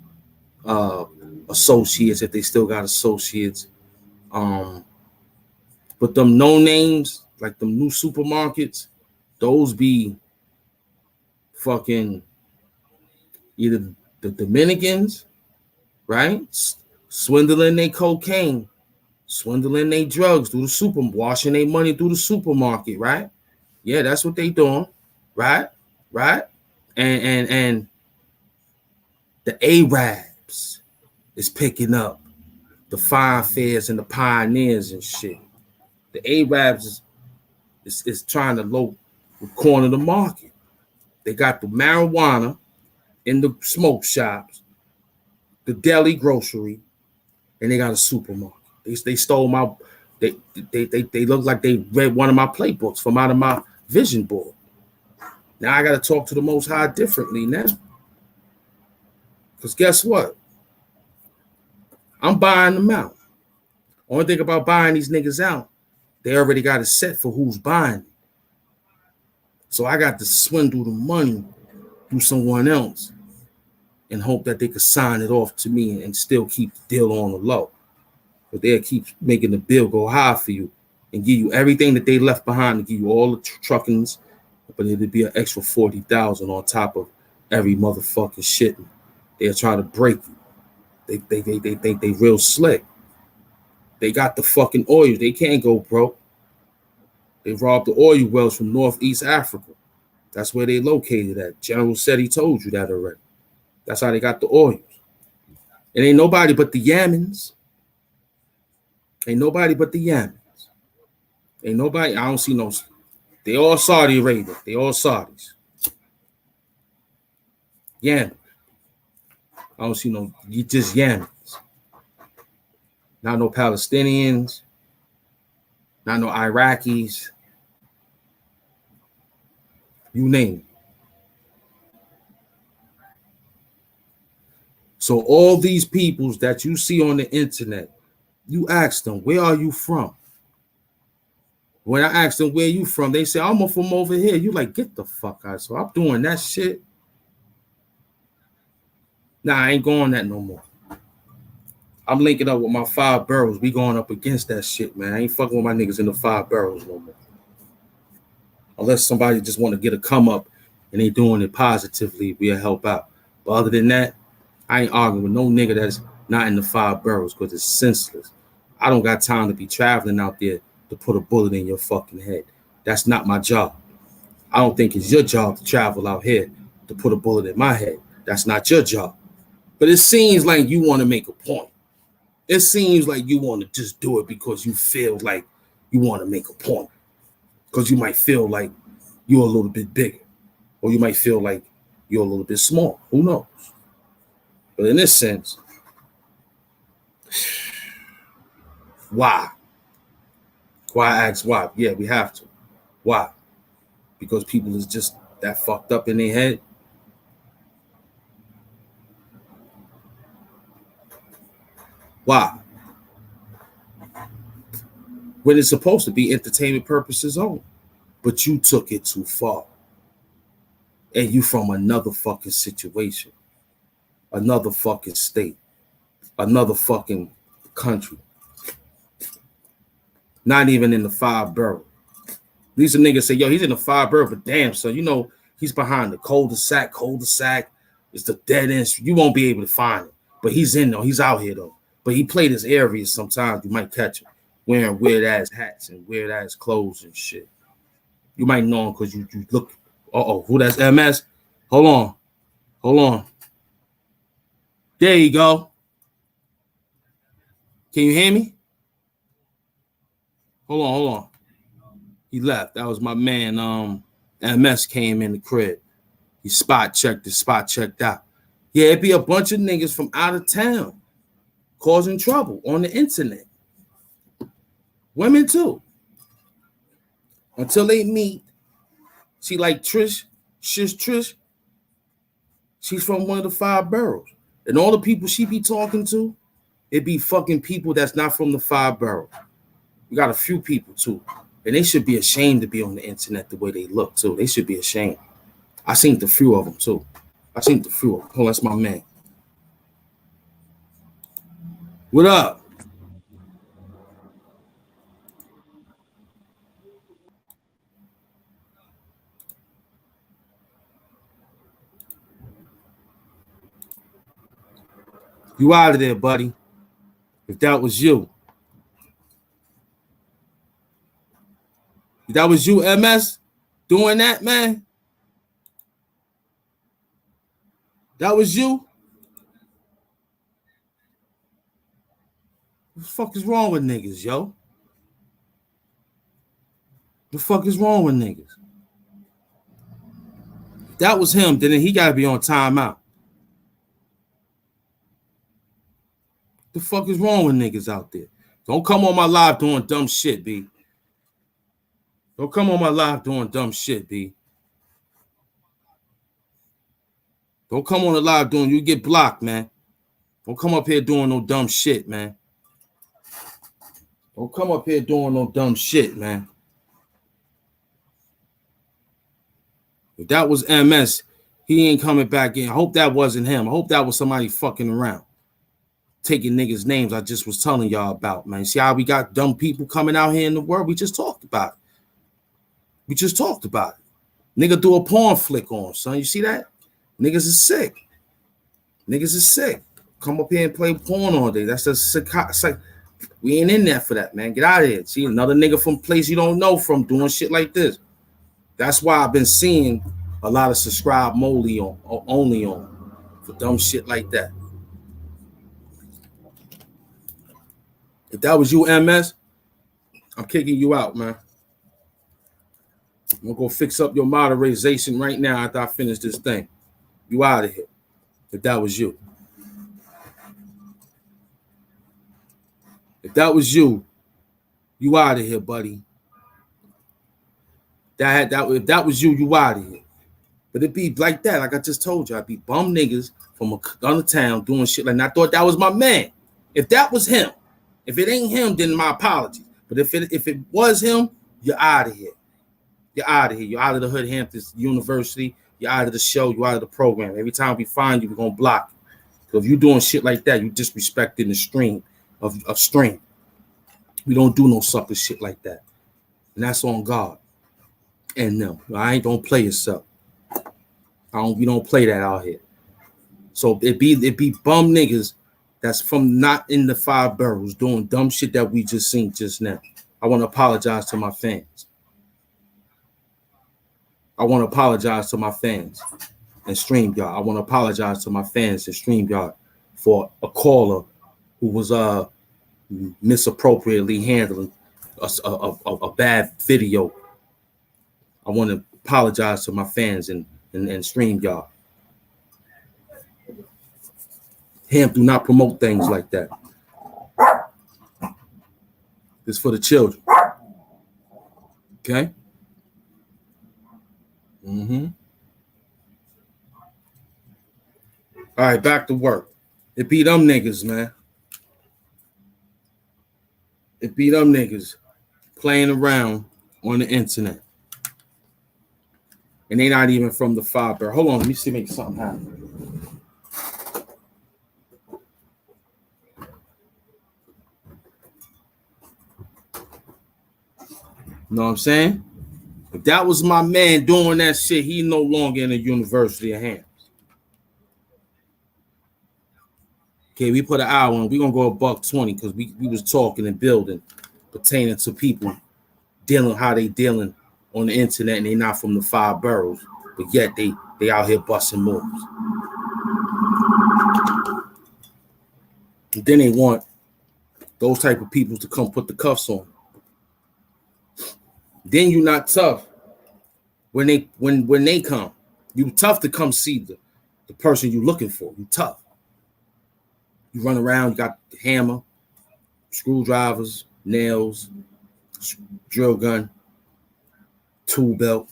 associates, if they still got associates. But them no names, like them new supermarkets, those be fucking either the Dominicans, right? Swindling their cocaine, swindling their drugs through the washing their money through the supermarket, right? Yeah, that's what they doing, right? Right? And the Arabs is picking up the fine fares and the pioneers and shit. The Arabs is trying to corner the market. They got the marijuana in the smoke shops, the deli grocery, and they got a supermarket. They stole my. They look like they read one of my playbooks from out of my vision board. Now I got to talk to the Most High differently now. Because guess what? I'm buying them out. Only thing about buying these niggas out, they already got it set for who's buying it. So I got to swindle the money through someone else and hope that they could sign it off to me and still keep the deal on the low. But they'll keep making the bill go high for you and give you everything that they left behind to give you all the truckings, but it'll be an extra 40,000 on top of every motherfucking shit. They'll try to break you. They think they real slick. They got the fucking oil. They can't go broke. They robbed the oil wells from Northeast Africa. That's where they located at. General said he told you that already. That's how they got the oils. It ain't nobody but the Yemens. Ain't nobody but the Yemens. Ain't nobody. I don't see no. They all Saudi Arabia. They all Saudis. Yemen. I don't see no. You just Yemens. Not no Palestinians. Not no Iraqis. You name it. So all these peoples that you see on the internet, you ask them, where are you from? When I ask them where you from, they say, I'm from over here. You like, get the fuck out. So I'm doing that shit. Nah, I ain't going that no more. I'm linking up with my 5 boroughs. We going up against that shit, man. I ain't fucking with my niggas in the 5 boroughs no more. Unless somebody just want to get a come up and they doing it positively, we'll help out. But other than that, I ain't arguing with no nigga that's not in the 5 boroughs because it's senseless. I don't got time to be traveling out there to put a bullet in your fucking head. That's not my job. I don't think it's your job to travel out here to put a bullet in my head. That's not your job. But it seems like you want to make a point. It seems like you want to just do it because you feel like you want to make a point. Because you might feel like you're a little bit bigger. Or you might feel like you're a little bit small. Who knows? But in this sense, why? Why ask why? Yeah, we have to. Why? Because people is just that fucked up in their head. Why? When it's supposed to be entertainment purposes only. But you took it too far. And you from another fucking situation. Another fucking state. Another fucking country. Not even in the 5 boroughs. These are niggas say, yo, he's in the 5 boroughs, but damn, so you know he's behind the cul-de-sac. Cul-de-sac is the dead end. You won't be able to find it. But he's in though. He's out here though. But he played his areas sometimes. You might catch him wearing weird-ass hats and weird-ass clothes and shit. You might know him because you look. Uh-oh, who that's MS? Hold on. There you go. Can you hear me? Hold on. He left. That was my man. MS came in the crib. He spot checked out. Yeah, it'd be a bunch of niggas from out of town causing trouble on the internet. Women too. Until they meet. See, like Trish. She's from one of the 5 boroughs. And all the people she be talking to, it be fucking people that's not from the 5 boroughs. We got a few people too. And they should be ashamed to be on the internet the way they look too. They should be ashamed. I seen the few of them too. Oh, that's my man. What up? You out of there, buddy. If that was you. If that was you, MS, doing that, man. That was you. What the fuck is wrong with niggas, yo? The fuck is wrong with niggas? If that was him, then he gotta be on timeout. The fuck is wrong with niggas out there? Don't come on my live doing dumb shit, B. Don't come on my live doing dumb shit, B. Don't come on the live doing, you get blocked, man. Don't come up here doing no dumb shit, man. Don't come up here doing no dumb shit, man. If that was MS, he ain't coming back in. I hope that wasn't him. I hope that was somebody fucking around. Taking niggas' names I just was telling y'all about, man. See how we got dumb people coming out here in the world? We just talked about it. Nigga do a porn flick on, son. You see that? Niggas is sick. Come up here and play porn all day. That's just sick. We ain't in there for that, man. Get out of here. See, another nigga from place you don't know from doing shit like this. That's why I've been seeing a lot of subscribe only on for dumb shit like that. If that was you, MS, I'm kicking you out, man. I'm gonna go fix up your moderation right now after I finish this thing. You out of here. If that was you. If that was you, you out of here, buddy. If that was you, you out of here. But it'd be like that, like I just told you. I'd be bum niggas from another town doing shit like that. I thought that was my man. If that was him, if it ain't him, then my apologies. But if it was him, you're out of here. You're out of here. You're out of the Hood Hamptons University. You're out of the show. You're out of the program. Every time we find you, we're gonna block you. So if you're doing shit like that, you disrespecting the stream of stream. We don't do no sucker shit like that. And that's on God. And no, I ain't don't play yourself. We don't play that out here. So it be bum niggas that's from not in the 5 boroughs doing dumb shit that we just seen just now. I want to apologize to my fans. I want to apologize to my fans and StreamYard. I want to apologize to my fans and StreamYard for a caller who was misappropriately handling a bad video. I want to apologize to my fans and StreamYard. Hemp do not promote things like that. It's for the children. Okay? All right, back to work. It be them niggas, man. It be them niggas playing around on the internet. And they not even from the 5 borough. Hold on, let me see, make something happen. You know what I'm saying? If that was my man doing that shit, he no longer in the University of Hams. Okay, we put an hour on. We're going to go $120 because we was talking and building pertaining to people dealing how they dealing on the internet and they not from the 5 boroughs, but yet they out here busting moves. And then they want those type of people to come put the cuffs on. Then you not tough when they come. You tough to come see the person you looking for. You tough. You run around, you got the hammer, screwdrivers, nails, drill gun, tool belt,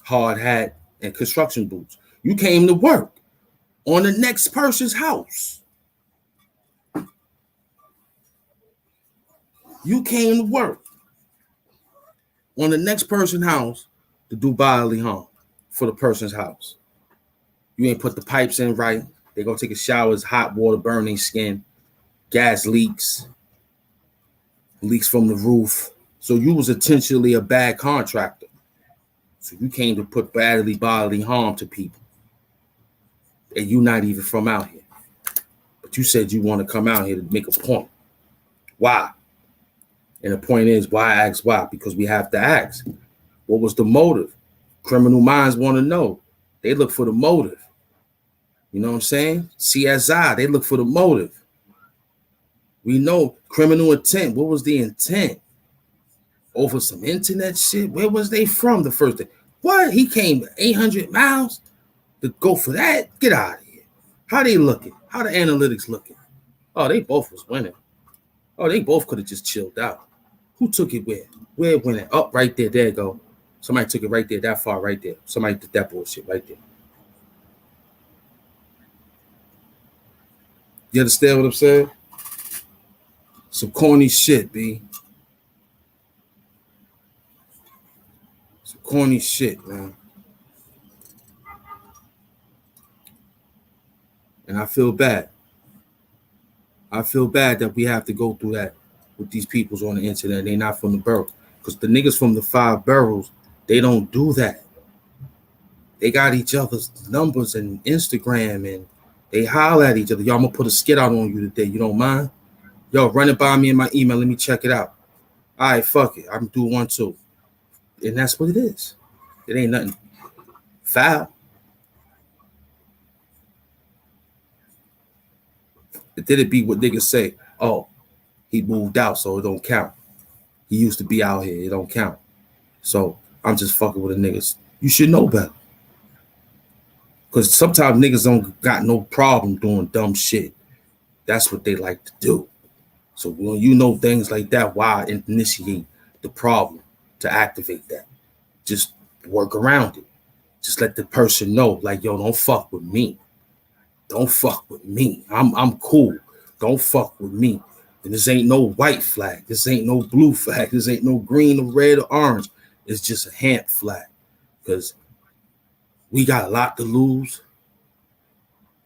hard hat, and construction boots. You came to work on the next person's house. You came to work on the next person's house to do bodily harm for the person's house. You ain't put the pipes in right. They gonna take a shower, it's hot water burning skin, gas leaks from the roof. So you was intentionally a bad contractor. So you came to put bodily harm to people. And you not even from out here. But you said you want to come out here to make a point. Why? And the point is, why ask why? Because we have to ask. What was the motive? Criminal minds want to know. They look for the motive. You know what I'm saying? CSI, they look for the motive. We know criminal intent. What was the intent? Over some internet shit? Where was they from the first day? What? He came 800 miles to go for that? Get out of here. How they looking? How the analytics looking? Oh, they both was winning. Oh, they both could have just chilled out. Who took it where? Where went it? Oh, right there. There you go. Somebody took it right there, that far right there. Somebody did that bullshit right there. You understand what I'm saying? Some corny shit, B. Some corny shit, man. And I feel bad. I feel bad that we have to go through that with these peoples on the internet. They're not from the borough. Because the niggas from the 5 boroughs, they don't do that. They got each other's numbers and Instagram, and they holler at each other. Yo, I'm going to put a skit out on you today. You don't mind? Yo, run it by me in my email. Let me check it out. All right, fuck it. I'm going to do one too. And that's what it is. It ain't nothing foul. Did it be what niggas say? Oh, he moved out, so it don't count. He used to be out here. It don't count. So I'm just fucking with the niggas. You should know better. Because sometimes niggas don't got no problem doing dumb shit. That's what they like to do. So when you know things like that, why initiate the problem to activate that? Just work around it. Just let the person know, like, yo, don't fuck with me. Don't fuck with me. I'm cool. Don't fuck with me. And this ain't no white flag. This ain't no blue flag. This ain't no green or red or orange. It's just a hand flag. Because we got a lot to lose,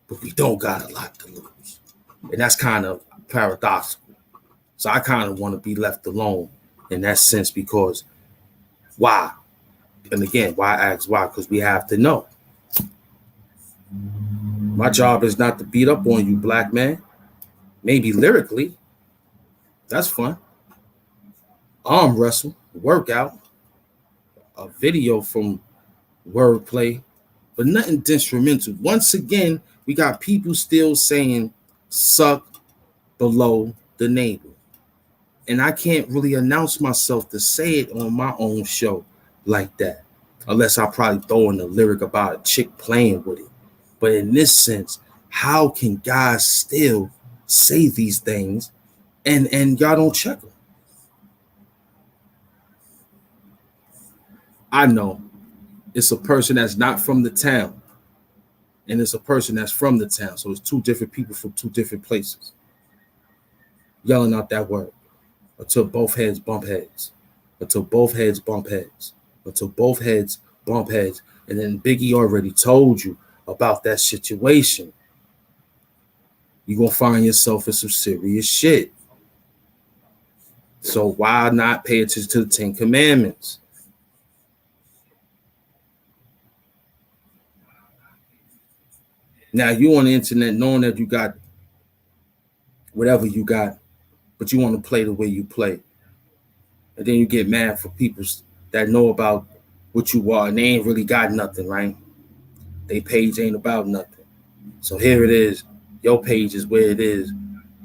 but we don't got a lot to lose. And that's kind of paradoxical. So I kind of want to be left alone in that sense, because why? And again, why ask why? Because we have to know. My job is not to beat up on you, black man. Maybe lyrically. That's fun. Arm wrestle, workout, a video from wordplay, but nothing detrimental. Once again, we got people still saying suck below the navel. And I can't really announce myself to say it on my own show like that, unless I probably throw in a lyric about a chick playing with it. But in this sense, how can guys still say these things and y'all don't check them? I know it's a person that's not from the town, and it's a person that's from the town. So it's two different people from two different places yelling out that word until both heads bump heads, until both heads bump heads, until both heads bump heads. And then Biggie already told you about that situation. You're going to find yourself in some serious shit. So why not pay attention to the 10 Commandments? Now you on the internet knowing that you got whatever you got, but you want to play the way you play. And then you get mad for people that know about what you are and they ain't really got nothing, right? They page ain't about nothing. So here it is. Your page is where it is.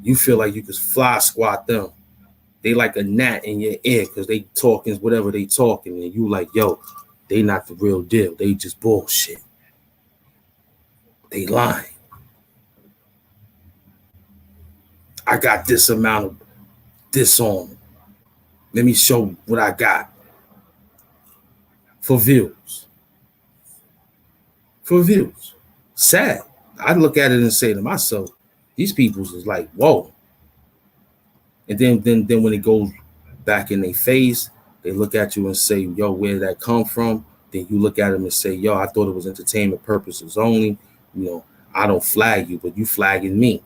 You feel like you could fly squat them. they like a gnat in your ear because they talking whatever they talking, and you like, yo, they not the real deal. They just bullshit. They lying. I got this amount of this on me. Let me show what I got. For views. For views. Sad. I look at it and say to myself, these people's is like, whoa. And then when it goes back in their face, they look at you and say, yo, where did that come from? Then you look at them and say, yo, I thought it was entertainment purposes only. You know, I don't flag you, but you flagging me.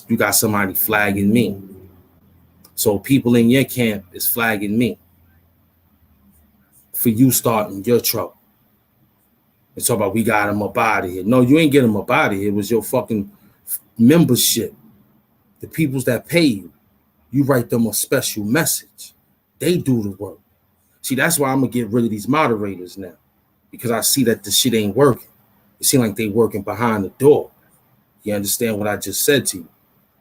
You got somebody flagging me. So people in your camp is flagging me for you starting your trouble. And talk about we got him up out of here. No, you ain't get him up out of here. It was your fucking membership. The peoples that pay you. You write them a special message. They do the work. See, that's why I'm going to get rid of these moderators now. Because I see that the shit ain't working. It seems like they working behind the door. You understand what I just said to you?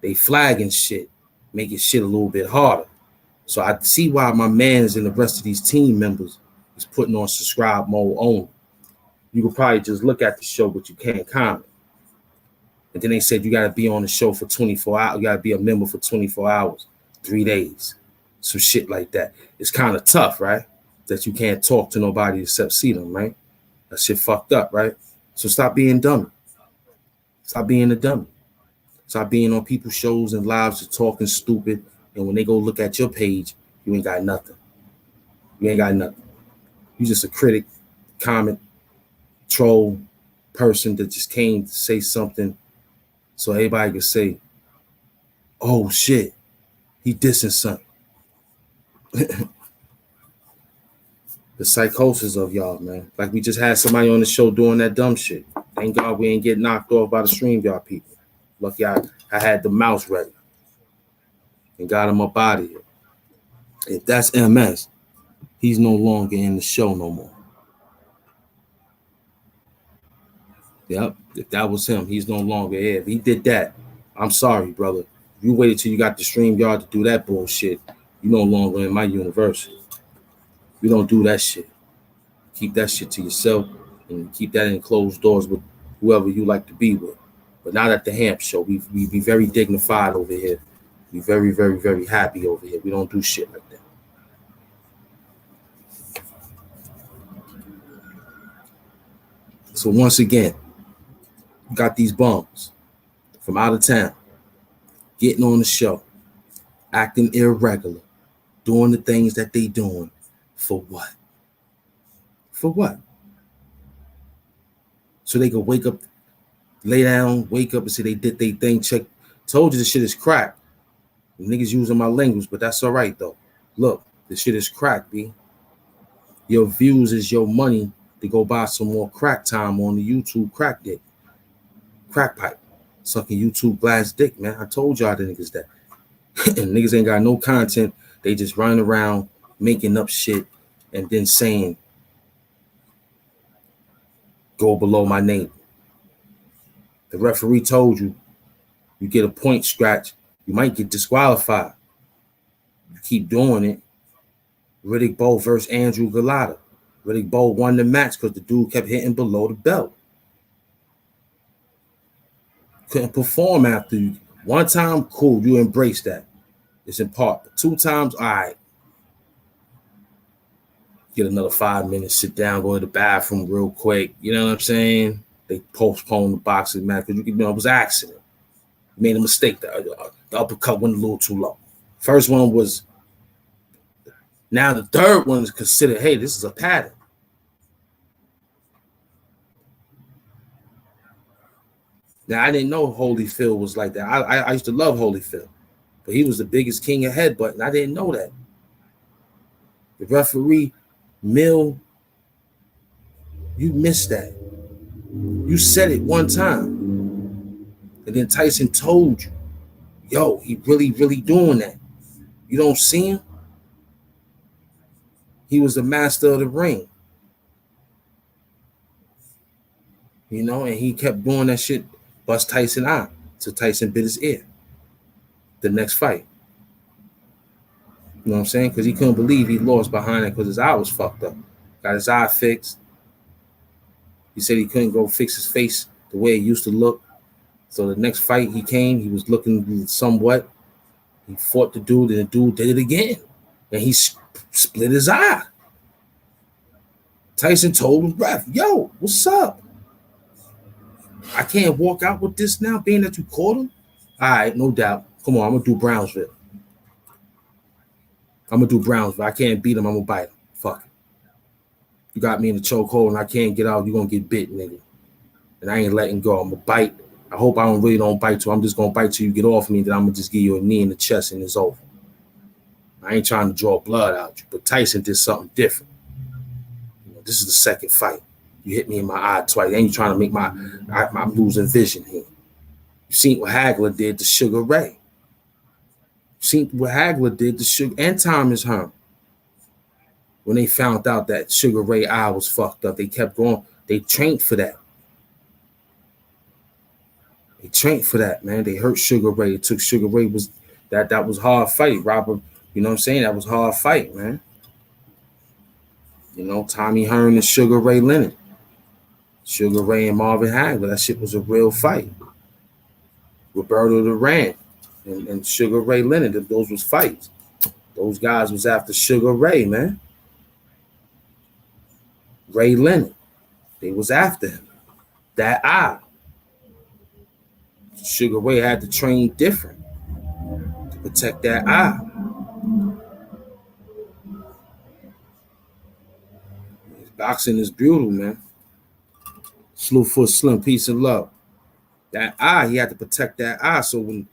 They flagging shit, making shit a little bit harder. So I see why my mans and the rest of these team members is putting on subscribe mode only. You could probably just look at the show, but you can't comment. And then they said you got to be on the show for 24 hours. You got to be a member for 24 hours, 3 days, some shit like that. It's kind of tough, right? That you can't talk to nobody except see them, right? That shit fucked up, right? So stop being dumb. Stop being a dummy. Stop being on people's shows and lives and talking stupid. And when they go look at your page, you ain't got nothing. You ain't got nothing. You just a critic, comment, troll person that just came to say something so everybody can say, oh shit, he dissing something. The psychosis of y'all, man. Like we just had somebody on the show doing that dumb shit. Thank God we ain't get knocked off by the stream, y'all people. Lucky I had the mouse ready and got him up out of here. If that's MS, he's no longer in the show no more. Yep, if that was him, he's no longer here. If he did that, I'm sorry, brother. If you waited till you got the StreamYard to do that bullshit, you no longer in my university. We don't do that shit. Keep that shit to yourself and keep that in closed doors with whoever you like to be with. But not at the Hamp Show. We be very dignified over here. We very, very, very happy over here. We don't do shit like that. So once again, you got these bums from out of town getting on the show, acting irregular, doing the things that they doing. For what? For what? So they could wake up, lay down, wake up and say they did their thing, check. Told you the shit is crack. Niggas using my language, but that's all right though. Look, the shit is crack, B. Your views is your money to go buy some more crack time on the YouTube crack dick. Crack pipe. Sucking YouTube glass dick, man. I told y'all the niggas that. And niggas ain't got no content. They just running around making up shit and then saying, go below my name. The referee told you, you get a point scratch, you might get disqualified. You keep doing it. Riddick Bowe versus Andrew Galata. Riddick Bowe won the match because the dude kept hitting below the belt. Couldn't perform after you. One time, cool, you embrace that. It's in part. But 2 times, all right. Get another 5 minutes, sit down, go to the bathroom real quick. You know what I'm saying? They postponed the boxing match because it was an accident. Made a mistake. The uppercut went a little too low. First one was, now the third one is considered, hey, this is a pattern. Now, I didn't know Holyfield was like that. I used to love Holyfield, but he was the biggest king of headbutt, and I didn't know that. The referee, Mill, you missed that. You said it one time, and then Tyson told you, yo, he really, really doing that. You don't see him? He was the master of the ring. You know, and he kept doing that shit, bust Tyson out, till Tyson bit his ear. The next fight. You know what I'm saying? Because he couldn't believe he lost behind it because his eye was fucked up. Got his eye fixed. He said he couldn't go fix his face the way it used to look. So the next fight he came, he was looking somewhat. He fought the dude, and the dude did it again. And he split his eye. Tyson told his ref, yo, what's up? I can't walk out with this now, being that you caught him? All right, no doubt. Come on, I'm going to do Brownsville. I can't beat him. I'm going to bite him. Fuck it. You got me in the chokehold and I can't get out. You're going to get bit, nigga. And I ain't letting go. I'm going to bite. I hope I don't bite you. I'm just going to bite till you get off me. Then I'm going to just give you a knee in the chest and it's over. I ain't trying to draw blood out you. But Tyson did something different. You know, this is the second fight. You hit me in my eye twice. And you trying to make I'm losing vision here. You seen what Hagler did to Sugar Ray. Seen what Hagler did to Sugar and Thomas Hearn. When they found out that Sugar Ray eye was fucked up, they kept going. They trained for that. They trained for that, man. They hurt Sugar Ray. It took Sugar Ray that was hard fight, Robert. You know what I'm saying? That was hard fight, man. You know, Tommy Hearn and Sugar Ray Leonard. Sugar Ray and Marvin Hagler. That shit was a real fight. Roberto Duran and Sugar Ray Leonard, those was fights. Those guys was after Sugar Ray, man. Ray Leonard. They was after him. That eye. Sugar Ray had to train different to protect that eye. Boxing is brutal, man. Slewfoot Slim, peace and love. That eye, he had to protect that eye. So when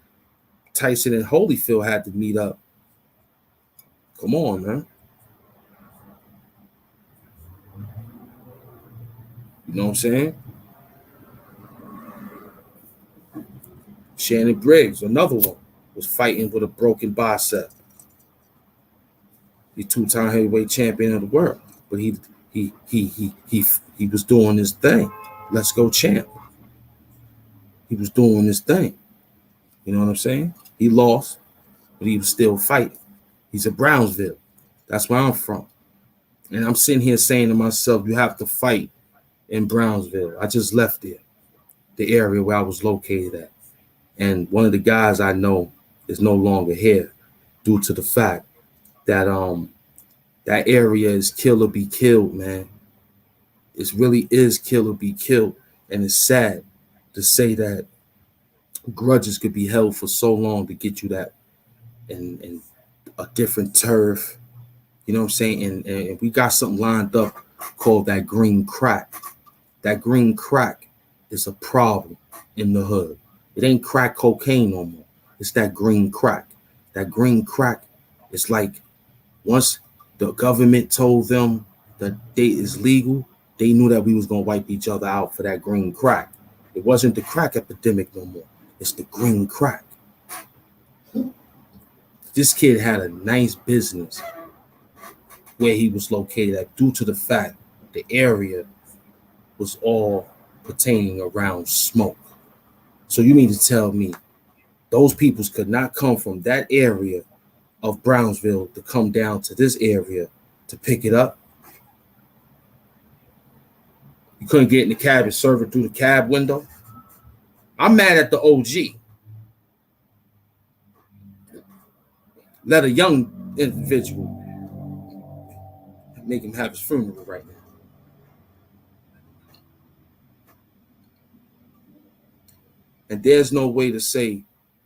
Tyson and Holyfield had to meet up, come on, man. You know what I'm saying? Shannon Briggs, another one, was fighting with a broken bicep. He's two-time heavyweight champion of the world, but he was doing his thing. Let's go, champ. He was doing his thing. You know what I'm saying? He lost, but he was still fighting. He's a Brownsville. That's where I'm from. And I'm sitting here saying to myself, you have to fight in Brownsville. I just left there, the area where I was located at. And one of the guys I know is no longer here due to the fact that that area is kill or be killed, man. It really is kill or be killed. And it's sad to say that grudges could be held for so long to get you that and a different turf. You know what I'm saying? And we got something lined up called that green crack. That green crack is a problem in the hood. It ain't crack cocaine no more. It's that green crack. That green crack is like once the government told them that they is legal, they knew that we was going to wipe each other out for that green crack. It wasn't the crack epidemic no more. It's the green crack. This kid had a nice business where he was located at due to the fact the area was all pertaining around smoke. So you mean to tell me those peoples could not come from that area of Brownsville to come down to this area to pick it up? You couldn't get in the cab and serve it through the cab window? I'm mad at the OG. Let a young individual make him have his funeral right now. And there's no way to say,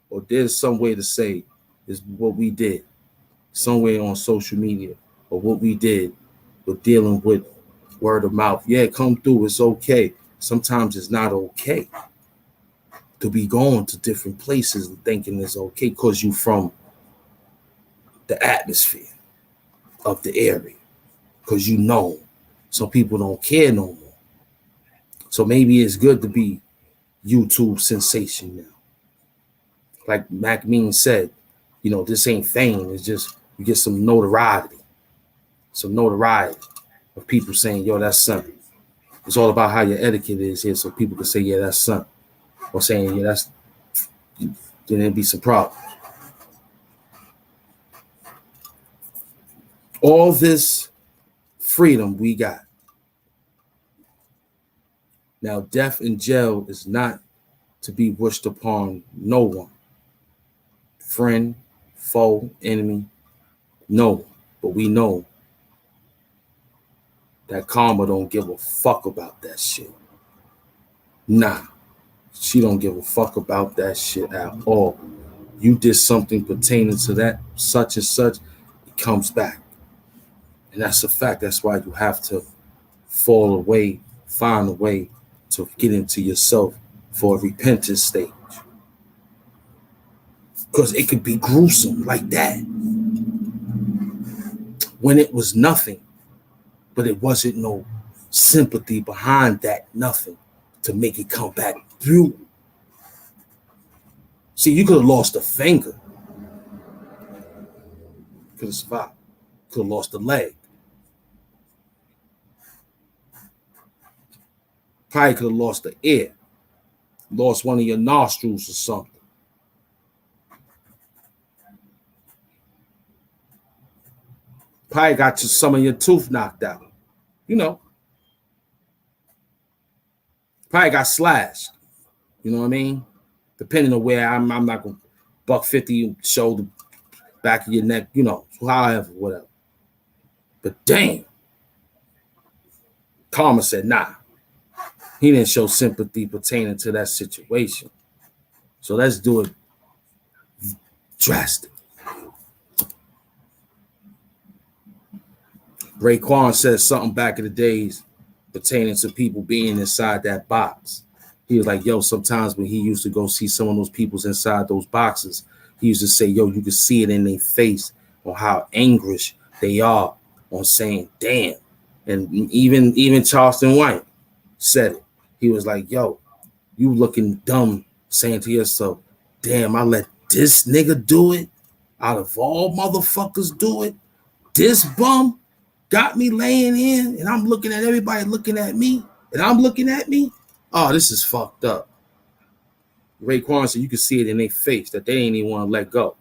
or there's some way to say, is what we did somewhere on social media, or what we did with dealing with word of mouth. Yeah, come through. It's okay. Sometimes it's not okay to be going to different places and thinking it's okay because you from the atmosphere of the area, because you know some people don't care no more. So maybe it's good to be YouTube sensation now. Like Mac Mean said, you know, this ain't fame. It's just you get some notoriety of people saying, yo, that's something. It's all about how your etiquette is here, so people can say, yeah, that's something. Or saying, yeah, that's, then there'd be some problem. All this freedom we got. Now, death in jail is not to be wished upon no one. Friend, foe, enemy, no one. But we know that karma don't give a fuck about that shit. Nah, she don't give a fuck about that shit at all. You did something pertaining to that such and such, it comes back. And that's a fact. That's why you have to fall away, find a way to get into yourself for a repentance stage. Because it could be gruesome like that. When it was nothing, but it wasn't no sympathy behind that nothing to make it come back through. See, you could have lost a finger. Could have survived. Could have lost a leg. Probably could have lost the ear. Lost one of your nostrils or something. Probably got some of your tooth knocked out. You know. Probably got slashed. You know what I mean? Depending on where I'm not going to $150 shoulder, back of your neck, you know, however, whatever. But damn. Karma said, nah. He didn't show sympathy pertaining to that situation. So let's do it drastic. Raekwon said something back in the days pertaining to people being inside that box. He was like, yo, sometimes when he used to go see some of those people's inside those boxes, he used to say, yo, you can see it in their face on how anguish they are on saying, damn. And even Charleston White said it. He was like, yo, you looking dumb saying to yourself, damn, I let this nigga do it? Out of all motherfuckers do it? This bum got me laying in and I'm looking at everybody looking at me and I'm looking at me? Oh, this is fucked up. Raekwon said you can see it in their face that they ain't even want to let go.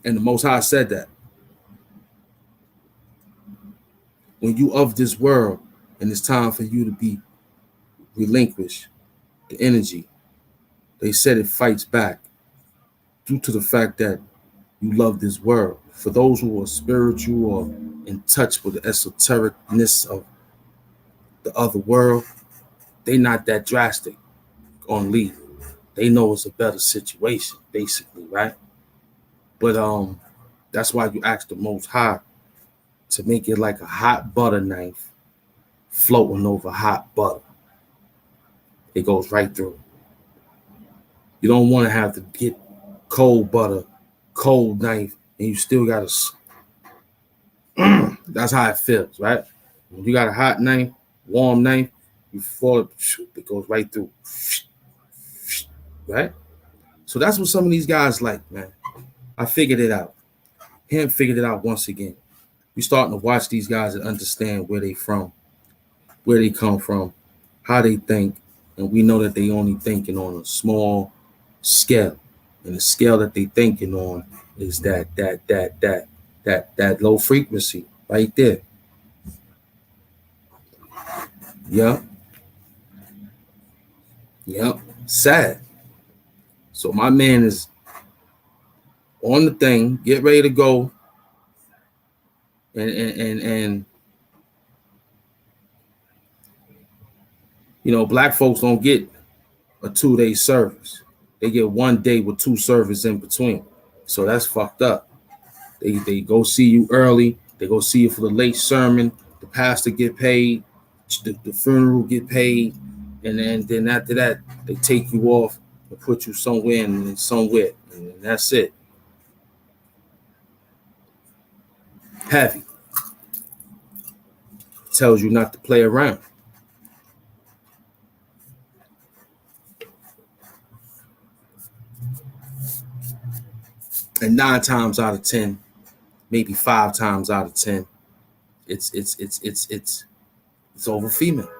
And the Most High said that. When you of this world and it's time for you to be relinquished, the energy, they said it fights back due to the fact that you love this world. For those who are spiritual or in touch with the esotericness of the other world, they not that drastic on leave. They know it's a better situation, basically, right? But that's why you ask the Most High to make it like a hot butter knife floating over hot butter. It goes right through. You don't want to have to get cold butter, cold knife, and you still got to. That's how it feels, right? When you got a hot knife, warm knife, you fall, it goes right through. Right? So that's what some of these guys like, man. I figured it out. Him figured it out once again. We're starting to watch these guys and understand where they from, where they come from, how they think, and we know that they only thinking on a small scale. And the scale that they thinking on is that low frequency right there. Yep. Sad. So my man is on the thing, get ready to go. And you know, black folks don't get a 2-day service. They get 1 day with 2 services in between. So that's fucked up. They go see you early. They go see you for the late sermon. The pastor get paid. The funeral get paid. And then after that, they take you off and put you somewhere and somewhere. And that's it. Heavy. Tells you not to play around. And 9 times out of 10, maybe 5 times out of 10, it's over female.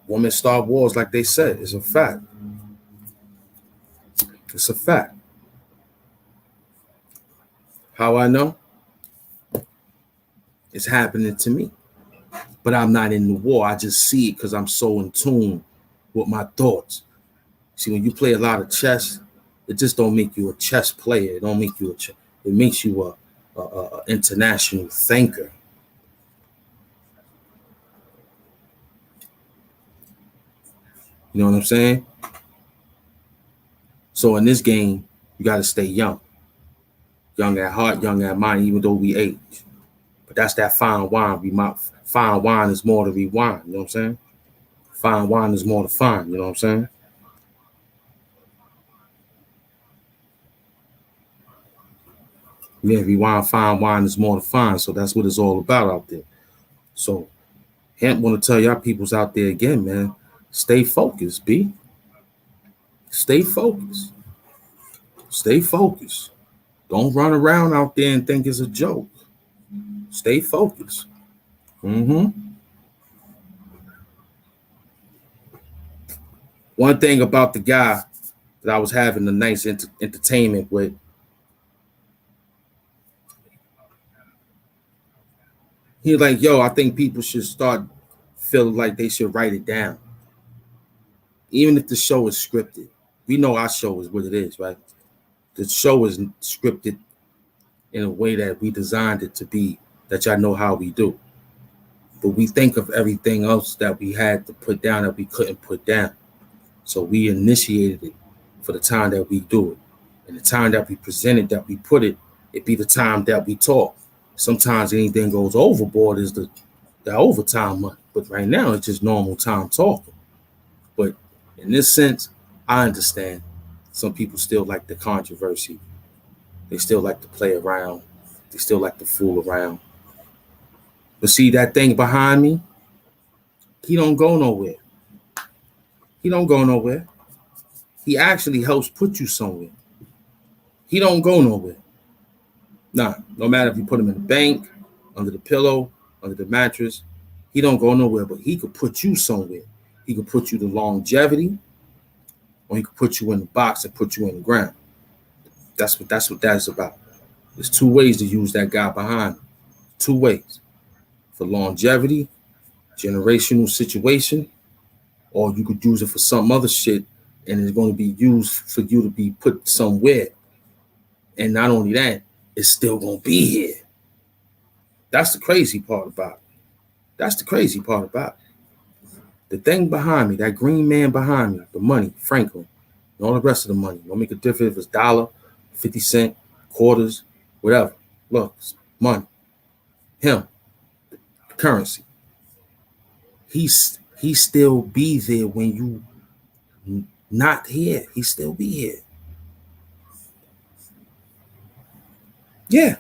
Women start wars, like they said. It's a fact. It's a fact. How I know? It's happening to me. But I'm not in the war. I just see it because I'm so in tune with my thoughts. See, when you play a lot of chess, it just don't make you a chess player. It don't make you it makes you a international thinker. You know what I'm saying? So in this game, you got to stay young. Young at heart, young at mind, even though we age. But that's that fine wine. Fine wine is more to rewind. You know what I'm saying? Fine wine is more to find. You know what I'm saying? Yeah, rewind, fine wine is more to find. So that's what it's all about out there. So Hemp want to tell y'all peoples out there again, man, stay focused, B. Stay focused. Stay focused. Don't run around out there and think it's a joke. Stay focused. One thing about the guy that I was having a nice entertainment with, he like, yo, I think people should start feeling like they should write it down. Even if the show is scripted. We know our show is what it is, right? The show is scripted in a way that we designed it to be, that y'all know how we do. But we think of everything else that we had to put down that we couldn't put down. So we initiated it for the time that we do it. And the time that we present it, that we put it, it be the time that we talk. Sometimes anything goes overboard is the overtime money. But right now, it's just normal time talking. But in this sense, I understand some people still like the controversy. They still like to play around. They still like to fool around. But see, that thing behind me, he don't go nowhere. He don't go nowhere. He actually helps put you somewhere. He don't go nowhere. Nah, no matter if you put him in the bank, under the pillow, under the mattress, he don't go nowhere, but he could put you somewhere. He could put you to longevity, or he could put you in the box and put you in the ground. That's what that's about. There's two ways to use that guy behind him. Two ways. For longevity, generational situation, or you could use it for some other shit and it's going to be used for you to be put somewhere. And not only that, it's still going to be here. That's the crazy part about it. That's the crazy part about it. The thing behind me, that green man behind me, the money, Franklin, and all the rest of the money, don't make a difference if it's $1, 50 cents, quarters, whatever. Look, it's money. Him, the currency. He still be there when you not here. He still be here. Yeah,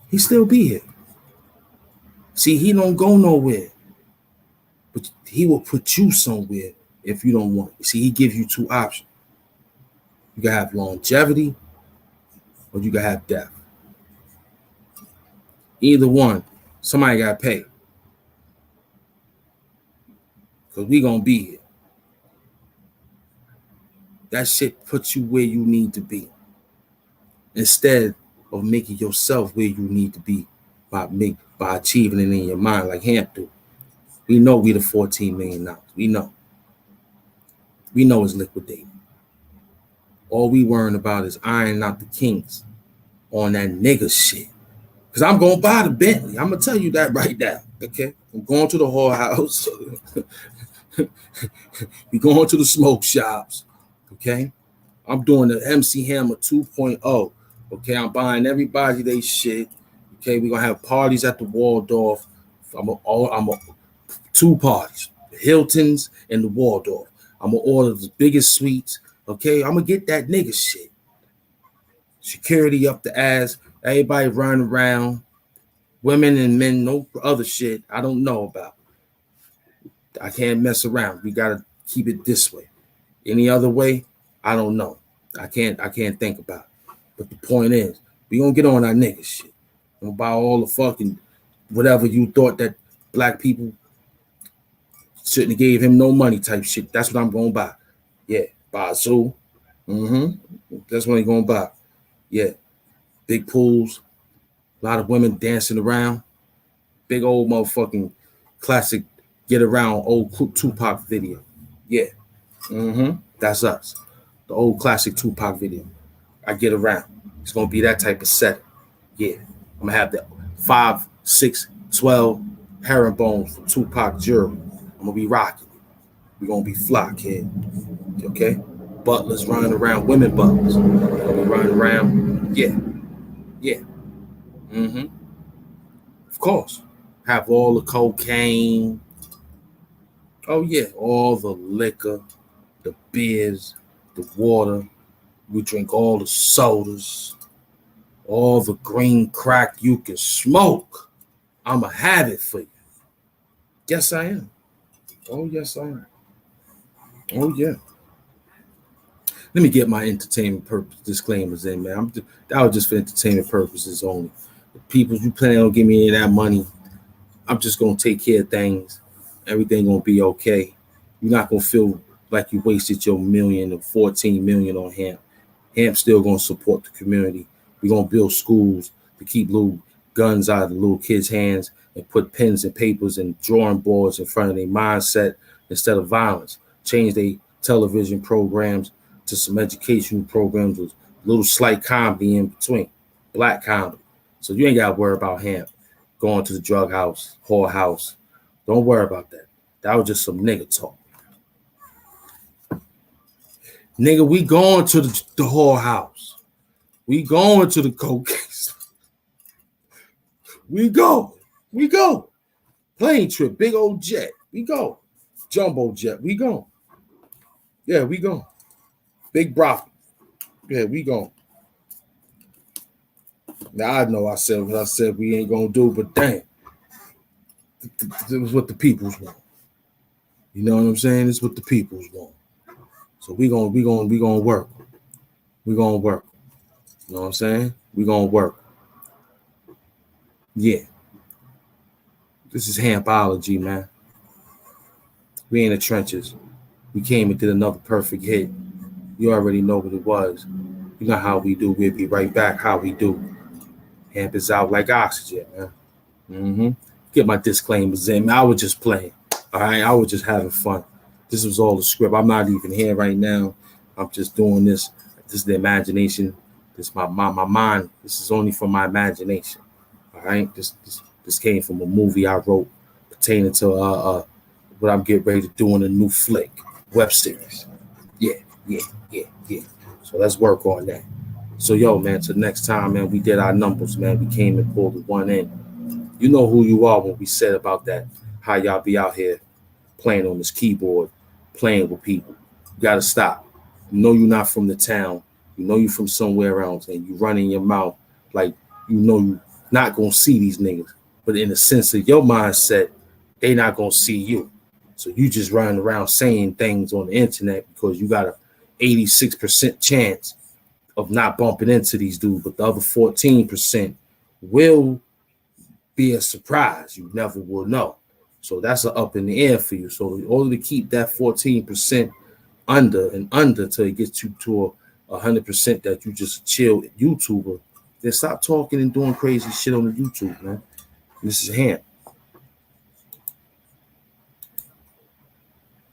he still be here. See, he don't go nowhere, but he will put you somewhere if you don't want it. See, he gives you two options. You can have longevity or you can have death. Either one, somebody got to pay. Because we going to be here. That shit puts you where you need to be. Instead of making yourself where you need to be by achieving it in your mind like Hamp do. We know we the $14 million. We know. We know it's liquidated. All we worrying about is ironing out the kinks on that nigga shit. Because I'm going to buy the Bentley. I'm going to tell you that right now. Okay? I'm going to the whorehouse. We going to the smoke shops. Okay? I'm doing the MC Hammer 2.0. Okay? I'm buying everybody they shit. Okay? We're going to have parties at the Waldorf. I'm two parties. The Hiltons and the Waldorf. I'm going to order the biggest suites. Okay? I'm going to get that nigga shit. Security up the ass. Everybody running around. Women and men, no other shit I don't know about. I can't mess around. We got to keep it this way. Any other way, I don't know. I can't think about it. But the point is, we gonna get on our nigga shit. We're gonna buy all the fucking whatever you thought that black people shouldn't have gave him no money type shit. That's what I'm gonna buy. Yeah, buy a zoo, That's what they going to buy. Yeah. Big pools. A lot of women dancing around. Big old motherfucking classic get around old Tupac video. Yeah. That's us. The old classic Tupac video. I get around. It's going to be that type of set. Yeah. I'm going to have the 5, 6, 12 herringbones for Tupac jewelry. I'm going to be rocking it. We're going to be fly, kid. Okay? Butlers running around, women butlers. We're going to be running around. Yeah. Yeah. Of course. Have all the cocaine. Oh, yeah. All the liquor, the beers, the water. We drink all the sodas, all the green crack you can smoke. I'ma have it for you. Yes, I am. Oh, yes, I am. Oh, yeah. Let me get my entertainment purpose disclaimers in, man. That was just for entertainment purposes only. The people you plan on giving me that money, I'm just gonna take care of things. Everything gonna be okay. You're not gonna feel like you wasted your $1 million or $14 million on hemp. Hemp still gonna support the community. We're gonna build schools to keep little guns out of the little kids' hands and put pens and papers and drawing boards in front of their mindset instead of violence. Change their television programs to some educational programs with a little slight comedy in between, black comedy. So you ain't got to worry about hemp going to the drug house, whore house. Don't worry about that. That was just some nigga talk. Nigga, we going to the whore house. We going to the cocaine. We go. Plane trip, big old jet. We go. Jumbo jet. We go. Yeah, we go. Big brothel. Yeah, we go. Now I know I said what I said we ain't gonna do, but damn, it was what the peoples want. You know what I'm saying? It's what the peoples want. So we gonna work. We gonna work. You know what I'm saying? We gonna work. Yeah. This is Hampology, man. We in the trenches. We came and did another perfect hit. You already know what it was. You know how we do. We'll be right back. How we do. Hamp is out like oxygen, man. Get my disclaimers in. I was just playing. All right, I was just having fun. This was all the script. I'm not even here right now. I'm just doing this. This is the imagination. This is my mind. This is only from my imagination. All right. This came from a movie I wrote pertaining to what I'm getting ready to do in a new flick, web series. Yeah. So let's work on that. So yo, man, till next time, man, we did our numbers, man. We came and pulled the one in. You know who you are when we said about that, how y'all be out here playing on this keyboard, playing with people. You gotta stop. You know you're not from the town. You know you're from somewhere else, and you running your mouth like you know you're not gonna see these niggas. But in the sense of your mindset, they not gonna see you. So you just running around saying things on the internet because you got a 86% chance of not bumping into these dudes, but the other 14% will be a surprise. You never will know. So that's an up in the air for you. So in order to keep that 14% under till it gets you to 100% that you just a chill YouTuber, then stop talking and doing crazy shit on the YouTube, man. This is Hamp.